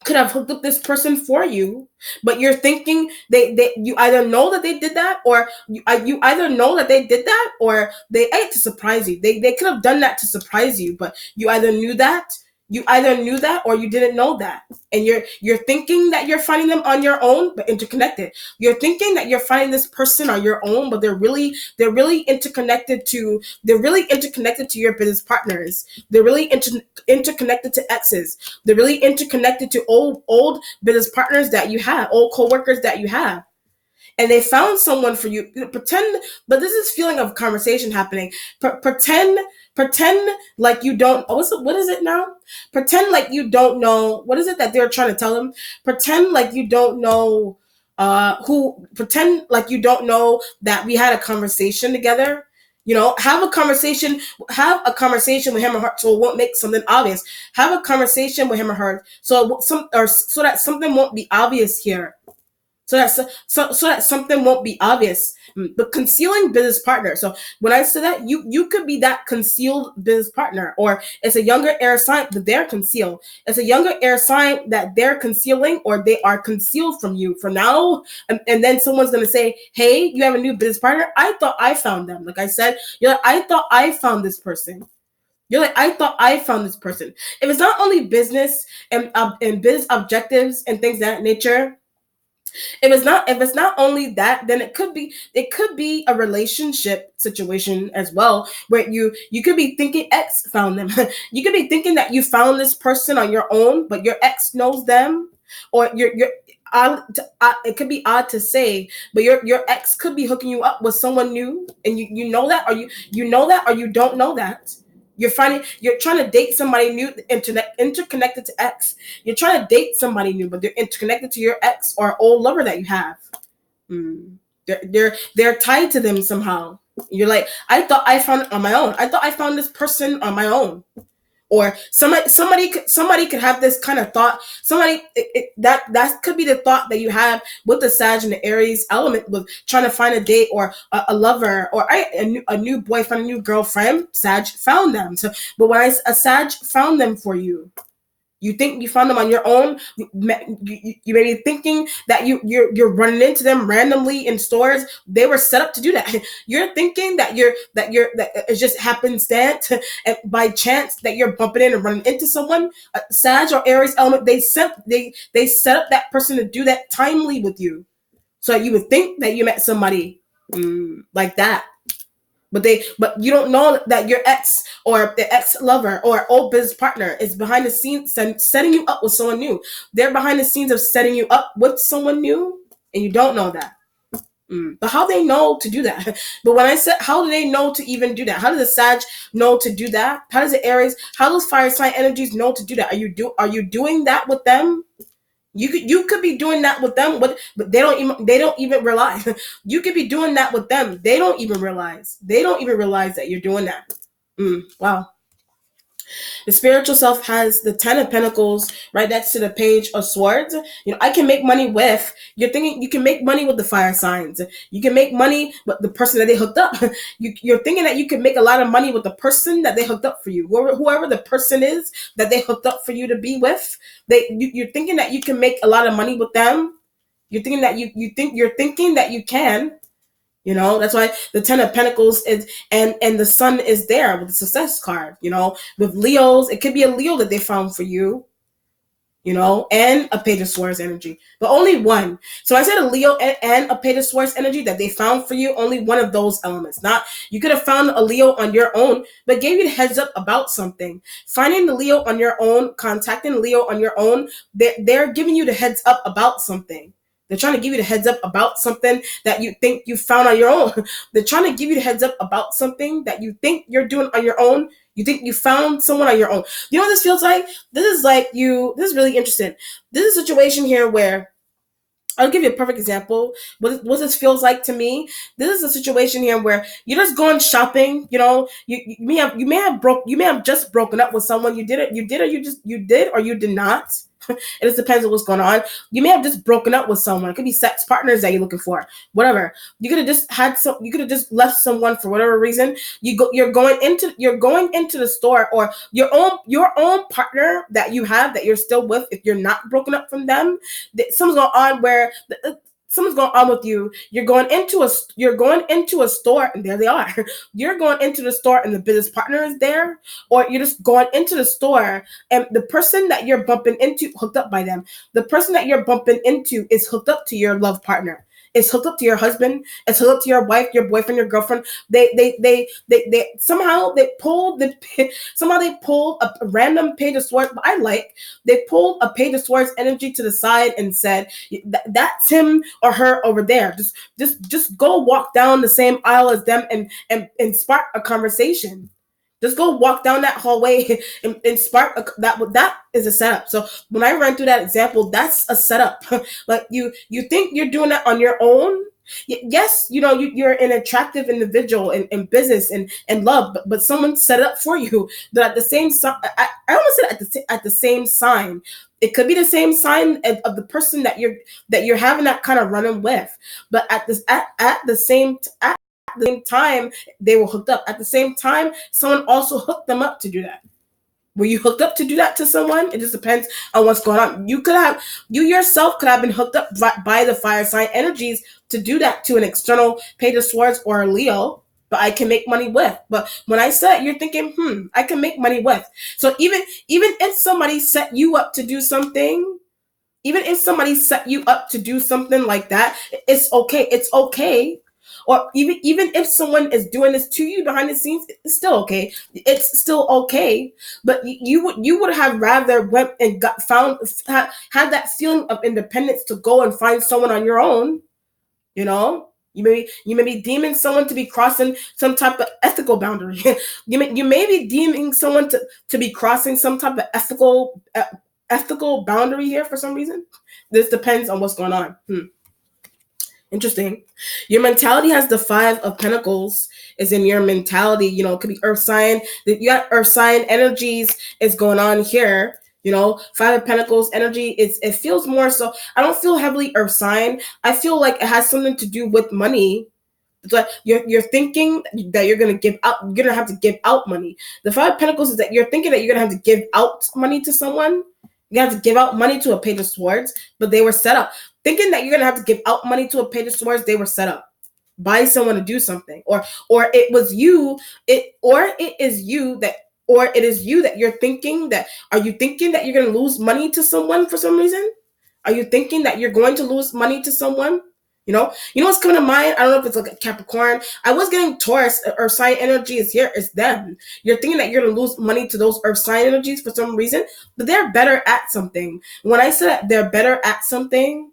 could have hooked up this person for you, but you're thinking you either know that they did that, or you either know that they did that, or they ate to surprise you. They could have done that to surprise you, but you either knew that, or you didn't know that, and you're thinking that you're finding them on your own, but interconnected. You're thinking that you're finding this person on your own, but they're really interconnected to your business partners. They're really interconnected to exes. They're really interconnected to old business partners that you have, old coworkers that you have. And they found someone for you. Pretend, but this is feeling of conversation happening. Pretend like you don't. What is it now? Pretend like you don't know. What is it that they're trying to tell them? Pretend like you don't know. Pretend like you don't know that we had a conversation together. Have a conversation with him or her, so it won't make something obvious. Have a conversation with him or her, so that something won't be obvious here. So that something won't be obvious. But concealing business partner. So when I say that, you could be that concealed business partner, or it's a younger air sign that they're concealed. It's a younger air sign that they're concealing, or they are concealed from you for now. And then someone's gonna say, "Hey, you have a new business partner. I thought I found them." Like I said, you're like, "I thought I found this person." You're like, "I thought I found this person." If it's not only business and business objectives and things of that nature. If it's not only that, then it could be a relationship situation as well, where you could be thinking ex found them. You could be thinking that you found this person on your own, but your ex knows them, or it could be odd to say, but your ex could be hooking you up with someone new, and you know that, or you know that, or you don't know that. You're trying to date somebody new, interconnected to ex. You're trying to date somebody new, but they're interconnected to your ex or old lover that you have. They're tied to them somehow. You're like, "I thought I found it on my own. I thought I found this person on my own." Or somebody could have this kind of thought. That could be the thought that you have with the Sag and the Aries element, with trying to find a date or a lover or a new boyfriend, a new girlfriend. Sag found them. So, but when a Sag found them for you, you think you found them on your own. You may be thinking that you're running into them randomly in stores. They were set up to do that. You're thinking that it just happenstance and by chance that you're bumping in and running into someone. Sag or Aries element, they set up that person to do that timely with you, so you would think that you met somebody like that. But you don't know that your ex or the ex lover or old business partner is behind the scenes setting you up with someone new. They're behind the scenes of setting you up with someone new, and you don't know that. But how they know to do that? But when I said, how do they know to even do that? How does the Sag know to do that? How does the Aries? How does fire sign energies know to do that? Are you doing that with them? You could be doing that with them, but they don't even realize. You could be doing that with them. They don't even realize. They don't even realize that you're doing that. Wow. The spiritual self has the 10 of Pentacles right next to the Page of Swords. I can make money with. You're thinking you can make money with the fire signs. You can make money with the person that they hooked up. You're thinking that you can make a lot of money with the person that they hooked up for you. Whoever the person is that they hooked up for you to be with. You're thinking that you can make a lot of money with them. You're thinking that you're thinking that you can. That's why the 10 of Pentacles is, and the Sun is there with the success card. With Leos, it could be a Leo that they found for you. and a Page of Swords energy, but only one. So I said a Leo and a Page of Swords energy that they found for you, only one of those elements. Not, you could have found a Leo on your own, but gave you the heads up about something. Finding the Leo on your own, contacting Leo on your own, they're giving you the heads up about something. They're trying to give you the heads up about something that you think you found on your own. They're trying to give you the heads up about something that you think you're doing on your own. You think you found someone on your own. You know what this feels like? This is really interesting. This is a situation here where, I'll give you a perfect example. What this feels like to me. This is a situation here where you're just going shopping. You may have just broken up with someone. You did or you did not. It just depends on what's going on. You may have just broken up with someone. It could be sex partners that you're looking for. Whatever. You could have just you could have just left someone for whatever reason. You're going into the store, or your own partner that you have that you're still with. If you're not broken up from them, something's going on where something's going on with you. You're going into a store, and there they are. You're going into the store and the business partner is there, or you're just going into the store and the person that you're bumping into hooked up by them. The person that you're bumping into is hooked up to your love partner. It's hooked up to your husband. It's hooked up to your wife, your boyfriend, your girlfriend. They somehow they pulled a random Page of Swords. They pulled a Page of Swords energy to the side and said, "That's him or her over there. Just go walk down the same aisle as them and spark a conversation." Just go walk down that hallway and spark that is a setup. So when I ran through that example, that's a setup. Like you think you're doing that on your own. Yes, you're an attractive individual in business and love, but someone set it up for you. That at the same I almost said at the same sign. It could be the same sign of the person that you're having that kind of running with, but at the same time, they were hooked up. At the same time, someone also hooked them up to do that. Were you hooked up to do that to someone? It just depends on what's going on. You yourself could have been hooked up by the fire sign energies to do that to an external Page of Swords or a Leo, but I can make money with. But when I said, you're thinking, I can make money with. So even if somebody set you up to do something, even if somebody set you up to do something like that, it's okay. It's okay. Or even if someone is doing this to you behind the scenes, it's still okay. It's still okay. But you would have rather went and had that feeling of independence to go and find someone on your own. You may be deeming someone to be crossing some type of ethical boundary. You may be deeming someone to be crossing some type of ethical boundary here for some reason. This depends on what's going on. Interesting. Your mentality has the 5 of Pentacles is in your mentality. It could be Earth sign. You got Earth sign energies is going on here. 5 of Pentacles energy. It feels more so. I don't feel heavily Earth sign. I feel like it has something to do with money. So you're thinking that you're gonna give out. You're gonna have to give out money. The 5 of Pentacles is that you're thinking that you're gonna have to give out money to someone. You have to give out money to a Page of Swords, but they were set up. Thinking that you're going to have to give out money to a Page of Swords, they were set up by someone to do something. Or it is you that you're thinking that, are you thinking that you're going to lose money to someone for some reason? Are you thinking that you're going to lose money to someone? What's coming to mind? I don't know if it's like a Capricorn. I was getting Taurus. Earth sign energy is here. It's them. You're thinking that you're going to lose money to those Earth sign energies for some reason, but they're better at something. When I said they're better at something,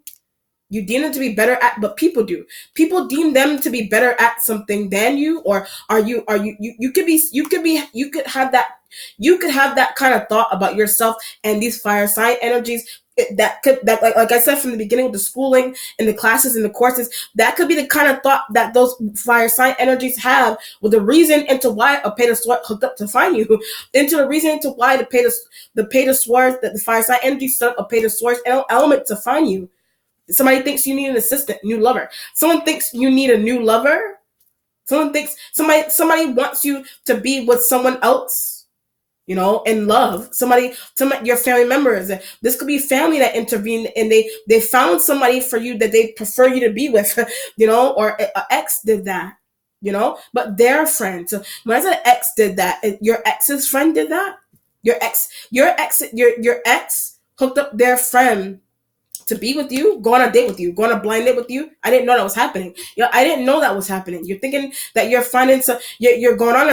you deem them to be better at, but people do. People deem them to be better at something than you, or you could have that kind of thought about yourself and these fire sign energies. Like I said from the beginning with the schooling and the classes and the courses, that could be the kind of thought that those fire sign energies have, with the reason into why a Page of Swords hooked up to find you, into the reason into why the Page of Swords, that the fire sign energy set up a Page of Swords element to find you. Somebody thinks you need an assistant, new lover. Someone thinks you need a new lover. Someone thinks somebody wants you to be with someone else. In love, your family members. This could be family that intervened and they found somebody for you that they prefer you to be with, or an ex did that, but their friend. So when I said ex did that, your ex's friend did that. Your ex hooked up their friend to be with you, go on a date with you, go on a blind date with you. I didn't know that was happening. I didn't know that was happening. You're thinking that you're finding some. You're going on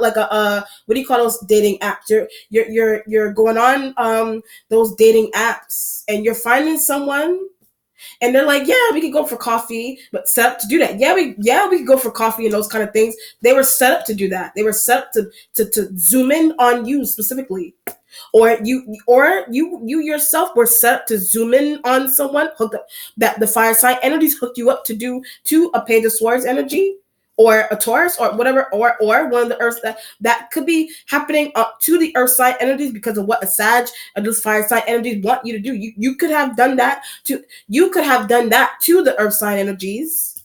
like a what do you call those dating apps? You're going on those dating apps, and you're finding someone, and they're like, yeah, we could go for coffee, but set up to do that. We could go for coffee and those kind of things. They were set up to do that. They were set up to zoom in on you specifically. Or you yourself were set up to zoom in on someone, hooked up, that the fire sign energies hooked you up to a Page of Swords energy, or a Taurus, or whatever, or one of the earth that could be happening up to the earth sign energies because of what a Sag and those fire sign energies want you to do. You could have done that to the earth sign energies.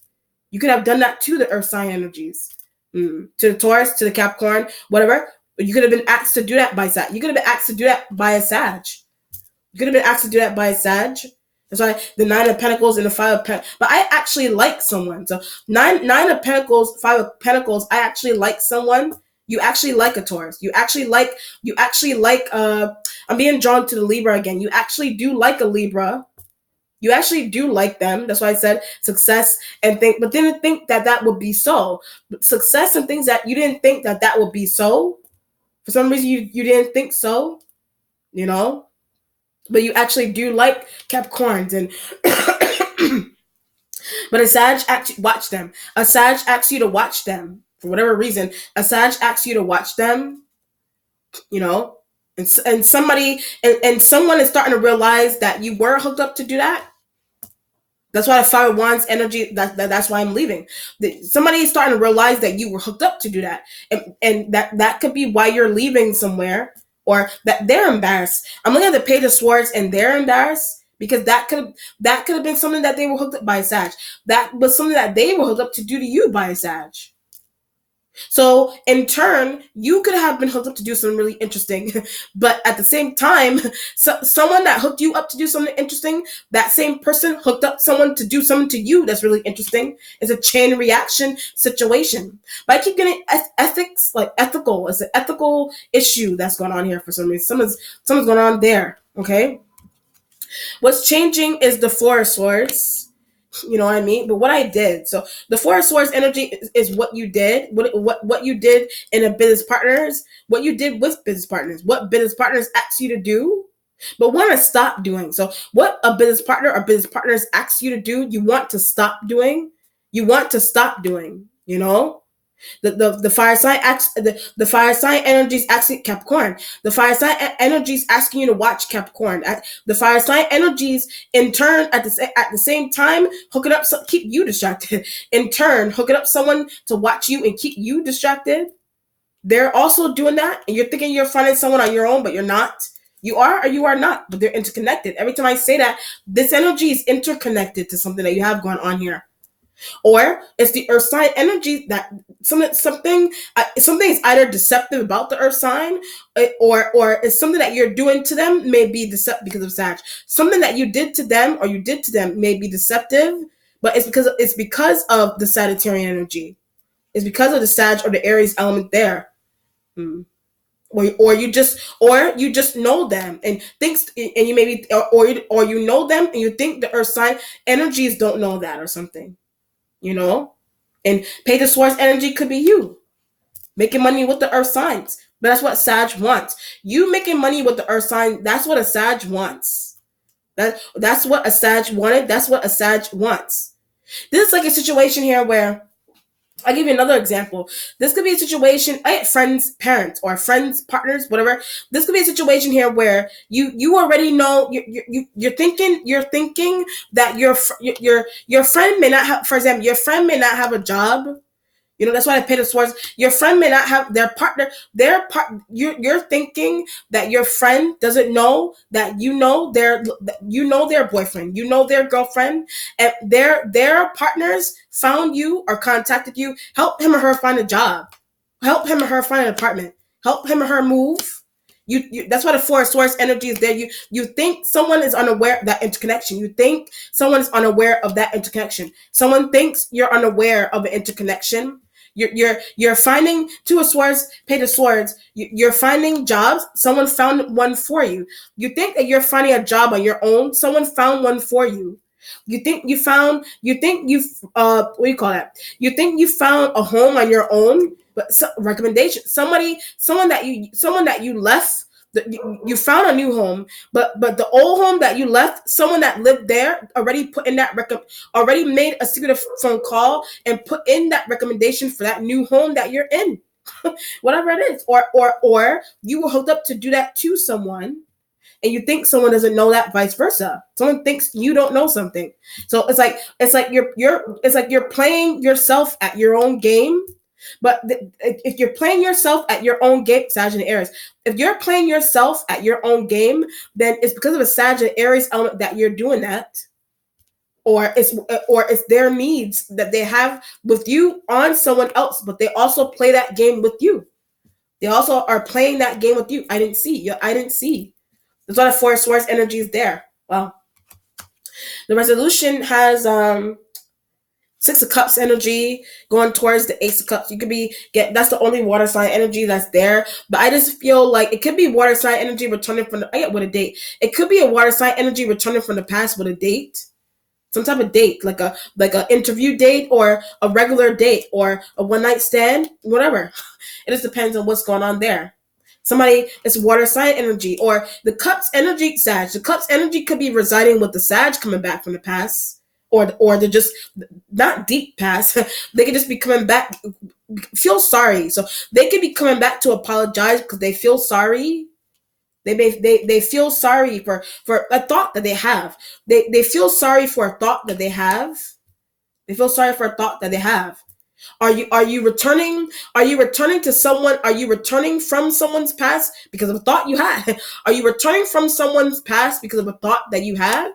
You could have done that to the earth sign energies. To the Taurus, to the Capricorn, whatever. You could have been asked to do that by Sag. You could have been asked to do that by a Sag. You could have been asked to do that by a Sag. That's why the 9 of Pentacles and the 5 of Pentacles. But I actually like someone. So 9 of Pentacles, 5 of Pentacles, I actually like someone. You actually like a Taurus. You actually like I'm being drawn to the Libra again. You actually do like a Libra. You actually do like them. That's why I said success and but didn't think that would be so. Success and things that you didn't think that would be so. For some reason, you didn't think so, but you actually do like Capricorns. And but a Sag watch them. A Sag asks you to watch them for whatever reason. A Sag asks you to watch them, and somebody and someone is starting to realize that you were hooked up to do that. That's why the 5 of Wands energy, that's why I'm leaving. Somebody is starting to realize that you were hooked up to do that. And that could be why you're leaving somewhere, or that they're embarrassed. I'm looking at the Page of Swords and they're embarrassed because that could have been something that they were hooked up by a Sag. That was something that they were hooked up to do to you by a Sag. So in turn, you could have been hooked up to do something really interesting, but at the same time, someone that hooked you up to do something interesting, that same person hooked up someone to do something to you that's really interesting. It's a chain reaction situation. But I keep getting ethics, like ethical. It's an ethical issue that's going on here for some reason. Something's going on there. Okay. What's changing is the Four of Swords. You know what I mean? But what I did. So the Four of Swords energy is what you did. What you did in a business partners. What you did with business partners. What business partners ask you to do, but want to stop doing. So what a business partner or business partners ask you to do, you want to stop doing. You want to stop doing. The fire sign the fire sign energies asking Capricorn. The fire sign energies asking you to watch Capricorn. The fire sign energies in turn at the same time hooking up keep you distracted. In turn, hooking up someone to watch you and keep you distracted. They're also doing that, and you're thinking you're finding someone on your own, but you're not. You are or you are not, but they're interconnected. Every time I say that, this energy is interconnected to something that you have going on here. Or it's the earth sign energy that something is either deceptive about the earth sign, or it's something that you're doing to them may be deceptive because of Sag. Something that you did to them or you did to them may be deceptive, but it's because of the Sagittarian energy. It's because of the Sag or the Aries element there. Or you just know them and thinks, and you maybe or you know them and you think the earth sign energies don't know that or something. And Page of Swords energy could be you making money with the earth signs. But that's what Sag wants. You making money with the earth sign, that's what a Sag wants. That's what a Sag wanted. That's what a Sag wants. This is like a situation here where, I'll give you another example. This could be a situation, friends, parents, or friends, partners, whatever. This could be a situation here where you already know you're thinking that your friend may not have, for example, your friend may not have a job. That's why I Page of Swords. Your friend may not have their partner. You're thinking that your friend doesn't know that their boyfriend, their girlfriend, and their partners found you or contacted you. Help him or her find a job. Help him or her find an apartment. Help him or her move. That's why the Four of Swords energy is there. You think someone is unaware of that interconnection. You think someone is unaware of that interconnection. Someone thinks you're unaware of an interconnection. You're finding Two of Swords, Page of Swords. You're finding jobs. Someone found one for you. You think that you're finding a job on your own. Someone found one for you. You think you found. You think you what do you call that? You think you found a home on your own, but recommendation. Someone that you left. You found a new home, but the old home that you left, someone that lived there already put in that already made a secret phone call and put in that recommendation for that new home that you're in. Whatever it is, or you were hooked up to do that to someone, and you think someone doesn't know that, vice versa. Someone thinks you don't know something. So it's like you're playing yourself at your own game. But if you're playing yourself at your own game, Sag and Aries, if you're playing yourself at your own game, then it's because of a Sag and Aries element that you're doing that, or it's their needs that they have with you on someone else, but they also play that game with you. They also are playing that game with you. I didn't see. There's a lot of Four of Swords energy is there. Well, the resolution has Six of Cups energy going towards the Ace of Cups. You could that's the only water sign energy that's there. But I just feel like it could be water sign energy returning from with a date. It could be a water sign energy returning from the past with a date. Some type of date, like a interview date or a regular date or a one night stand, whatever. It just depends on what's going on there. Somebody, it's water sign energy, or the Cups energy, Sag. The Cups energy could be residing with the Sag coming back from the past, or they're just not deep past. They could just be coming back, feel sorry. So they could be coming back to apologize because they feel sorry. They feel sorry for a thought that they have. They feel sorry for a thought that they have. They feel sorry for a thought that they have. Are you returning? Are you returning to someone? Are you returning from someone's past because of a thought you had? Are you returning from someone's past because of a thought that you had?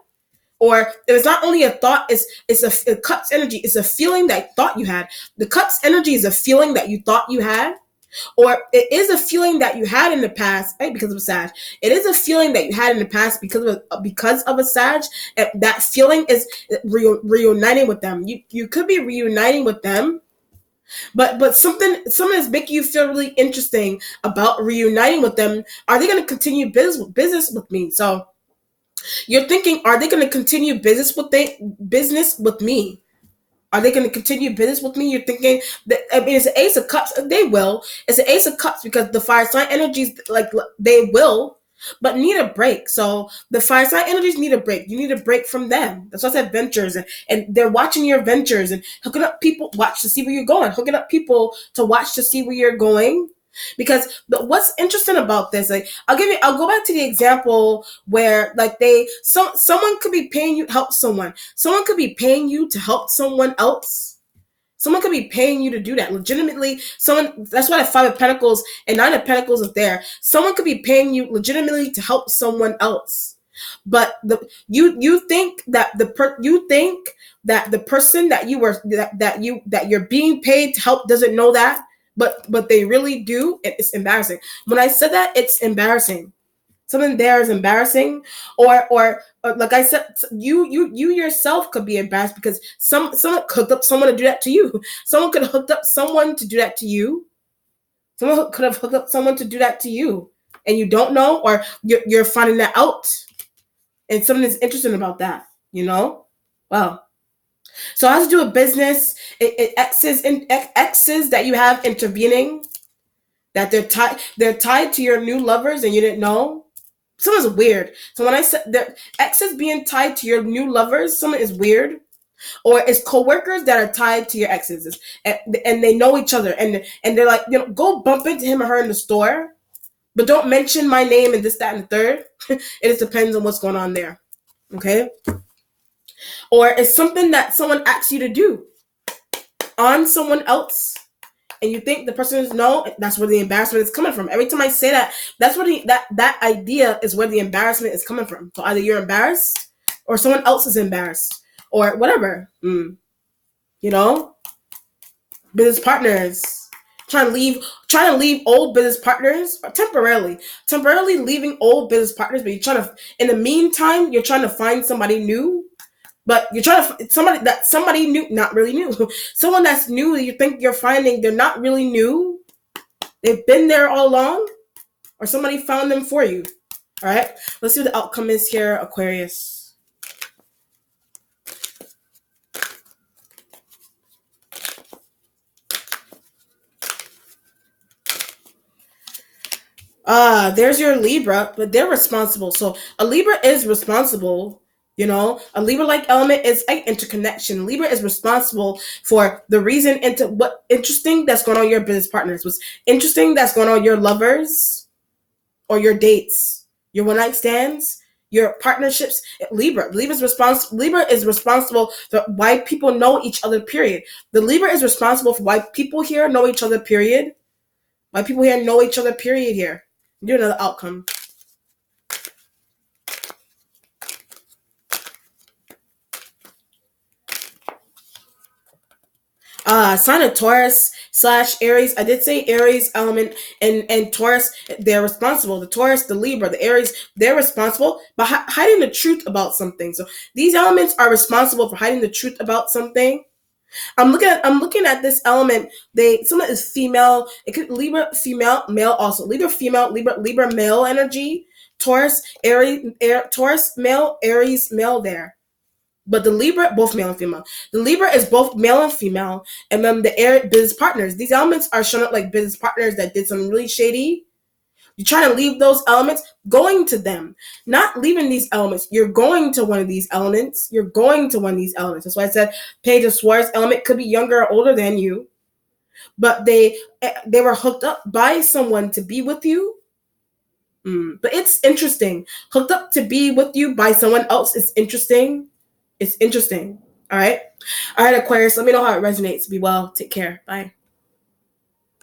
Or if it's not only a thought, it's a Cups energy. It's a feeling that thought you had. The Cups energy is a feeling that you thought you had. Or it is a feeling that you had in the past, right? Because of a Sag. It is a feeling that you had in the past because of a Sag. And that feeling is reuniting with them. You could be reuniting with them, but something is making you feel really interesting about reuniting with them. Are they going to continue business with me? So you're thinking, are they going to continue business with me? Are they going to continue business with me? You're thinking that, I mean, it's an Ace of Cups. They will. It's an Ace of Cups because the fire sign energies, like, they will, but need a break. So the fire sign energies need a break. You need a break from them. That's why I said ventures, and they're watching your ventures and hooking up people, watch to see where you're going, hooking up people to watch to see where you're going. Because what's interesting about this, like, I'll go back to the example where, like, someone could be paying you to help someone. Someone could be paying you to help someone else. Someone could be paying you to do that. Legitimately, that's why the Five of Pentacles and Nine of Pentacles is there. Someone could be paying you legitimately to help someone else. But you think that the person that you're being paid to help doesn't know that. But they really do. It's embarrassing. When I said that, it's embarrassing. Something there is embarrassing, or like I said, you yourself could be embarrassed because someone hooked up someone to do that to you. Someone could have hooked up someone to do that to you. Someone could have hooked up someone to do that to you, and you don't know, or you're finding that out. And something is interesting about that, you know? Wow. So it has to do with business. Exes that you have intervening, that they're tied to your new lovers and you didn't know. Something's weird. So when I said that exes being tied to your new lovers, something is weird. Or it's coworkers that are tied to your exes, and they know each other, and they're like, go bump into him or her in the store, but don't mention my name and this, that, and the third. It just depends on what's going on there. Okay. Or it's something that someone asks you to do on someone else, and you think the person is no. That's where the embarrassment is coming from. Every time I say that, that's where that idea is where the embarrassment is coming from. So either you're embarrassed, or someone else is embarrassed, or whatever. Business partners trying to leave old business partners, or temporarily leaving old business partners, but in the meantime, you're trying to find somebody new. But you're trying to somebody new, not really new, someone that's new. You think you're finding they're not really new. They've been there all along, or somebody found them for you. All right. Let's see what the outcome is here, Aquarius. There's your Libra, but they're responsible. So a Libra is responsible. A Libra-like element is an interconnection. Libra is responsible for the reason into what interesting that's going on with your business partners. What's interesting that's going on with your lovers or your dates, your one-night stands, your partnerships. Libra is responsible for why people know each other. Period. The Libra is responsible for why people here know each other. Period. Why people here know each other. Period. Here. Do another outcome. Sign of Taurus / Aries. I did say Aries element and Taurus. They're responsible. The Taurus, the Libra, the Aries. They're responsible by hiding the truth about something. So these elements are responsible for hiding the truth about something. I'm looking at this element. Someone is female. It could Libra female, male also. Libra female, Libra male energy. Taurus, Taurus male, Aries male there. But the Libra, both male and female. The Libra is both male and female, and then the air business partners. These elements are shown up like business partners that did something really shady. You're trying to leave those elements, going to them, not leaving these elements. You're going to one of these elements. You're going to one of these elements. That's why I said Page of Swords element could be younger or older than you, but they were hooked up by someone to be with you. But it's interesting. Hooked up to be with you by someone else is interesting. It's interesting. All right. All right, Aquarius. Let me know how it resonates. Be well. Take care. Bye.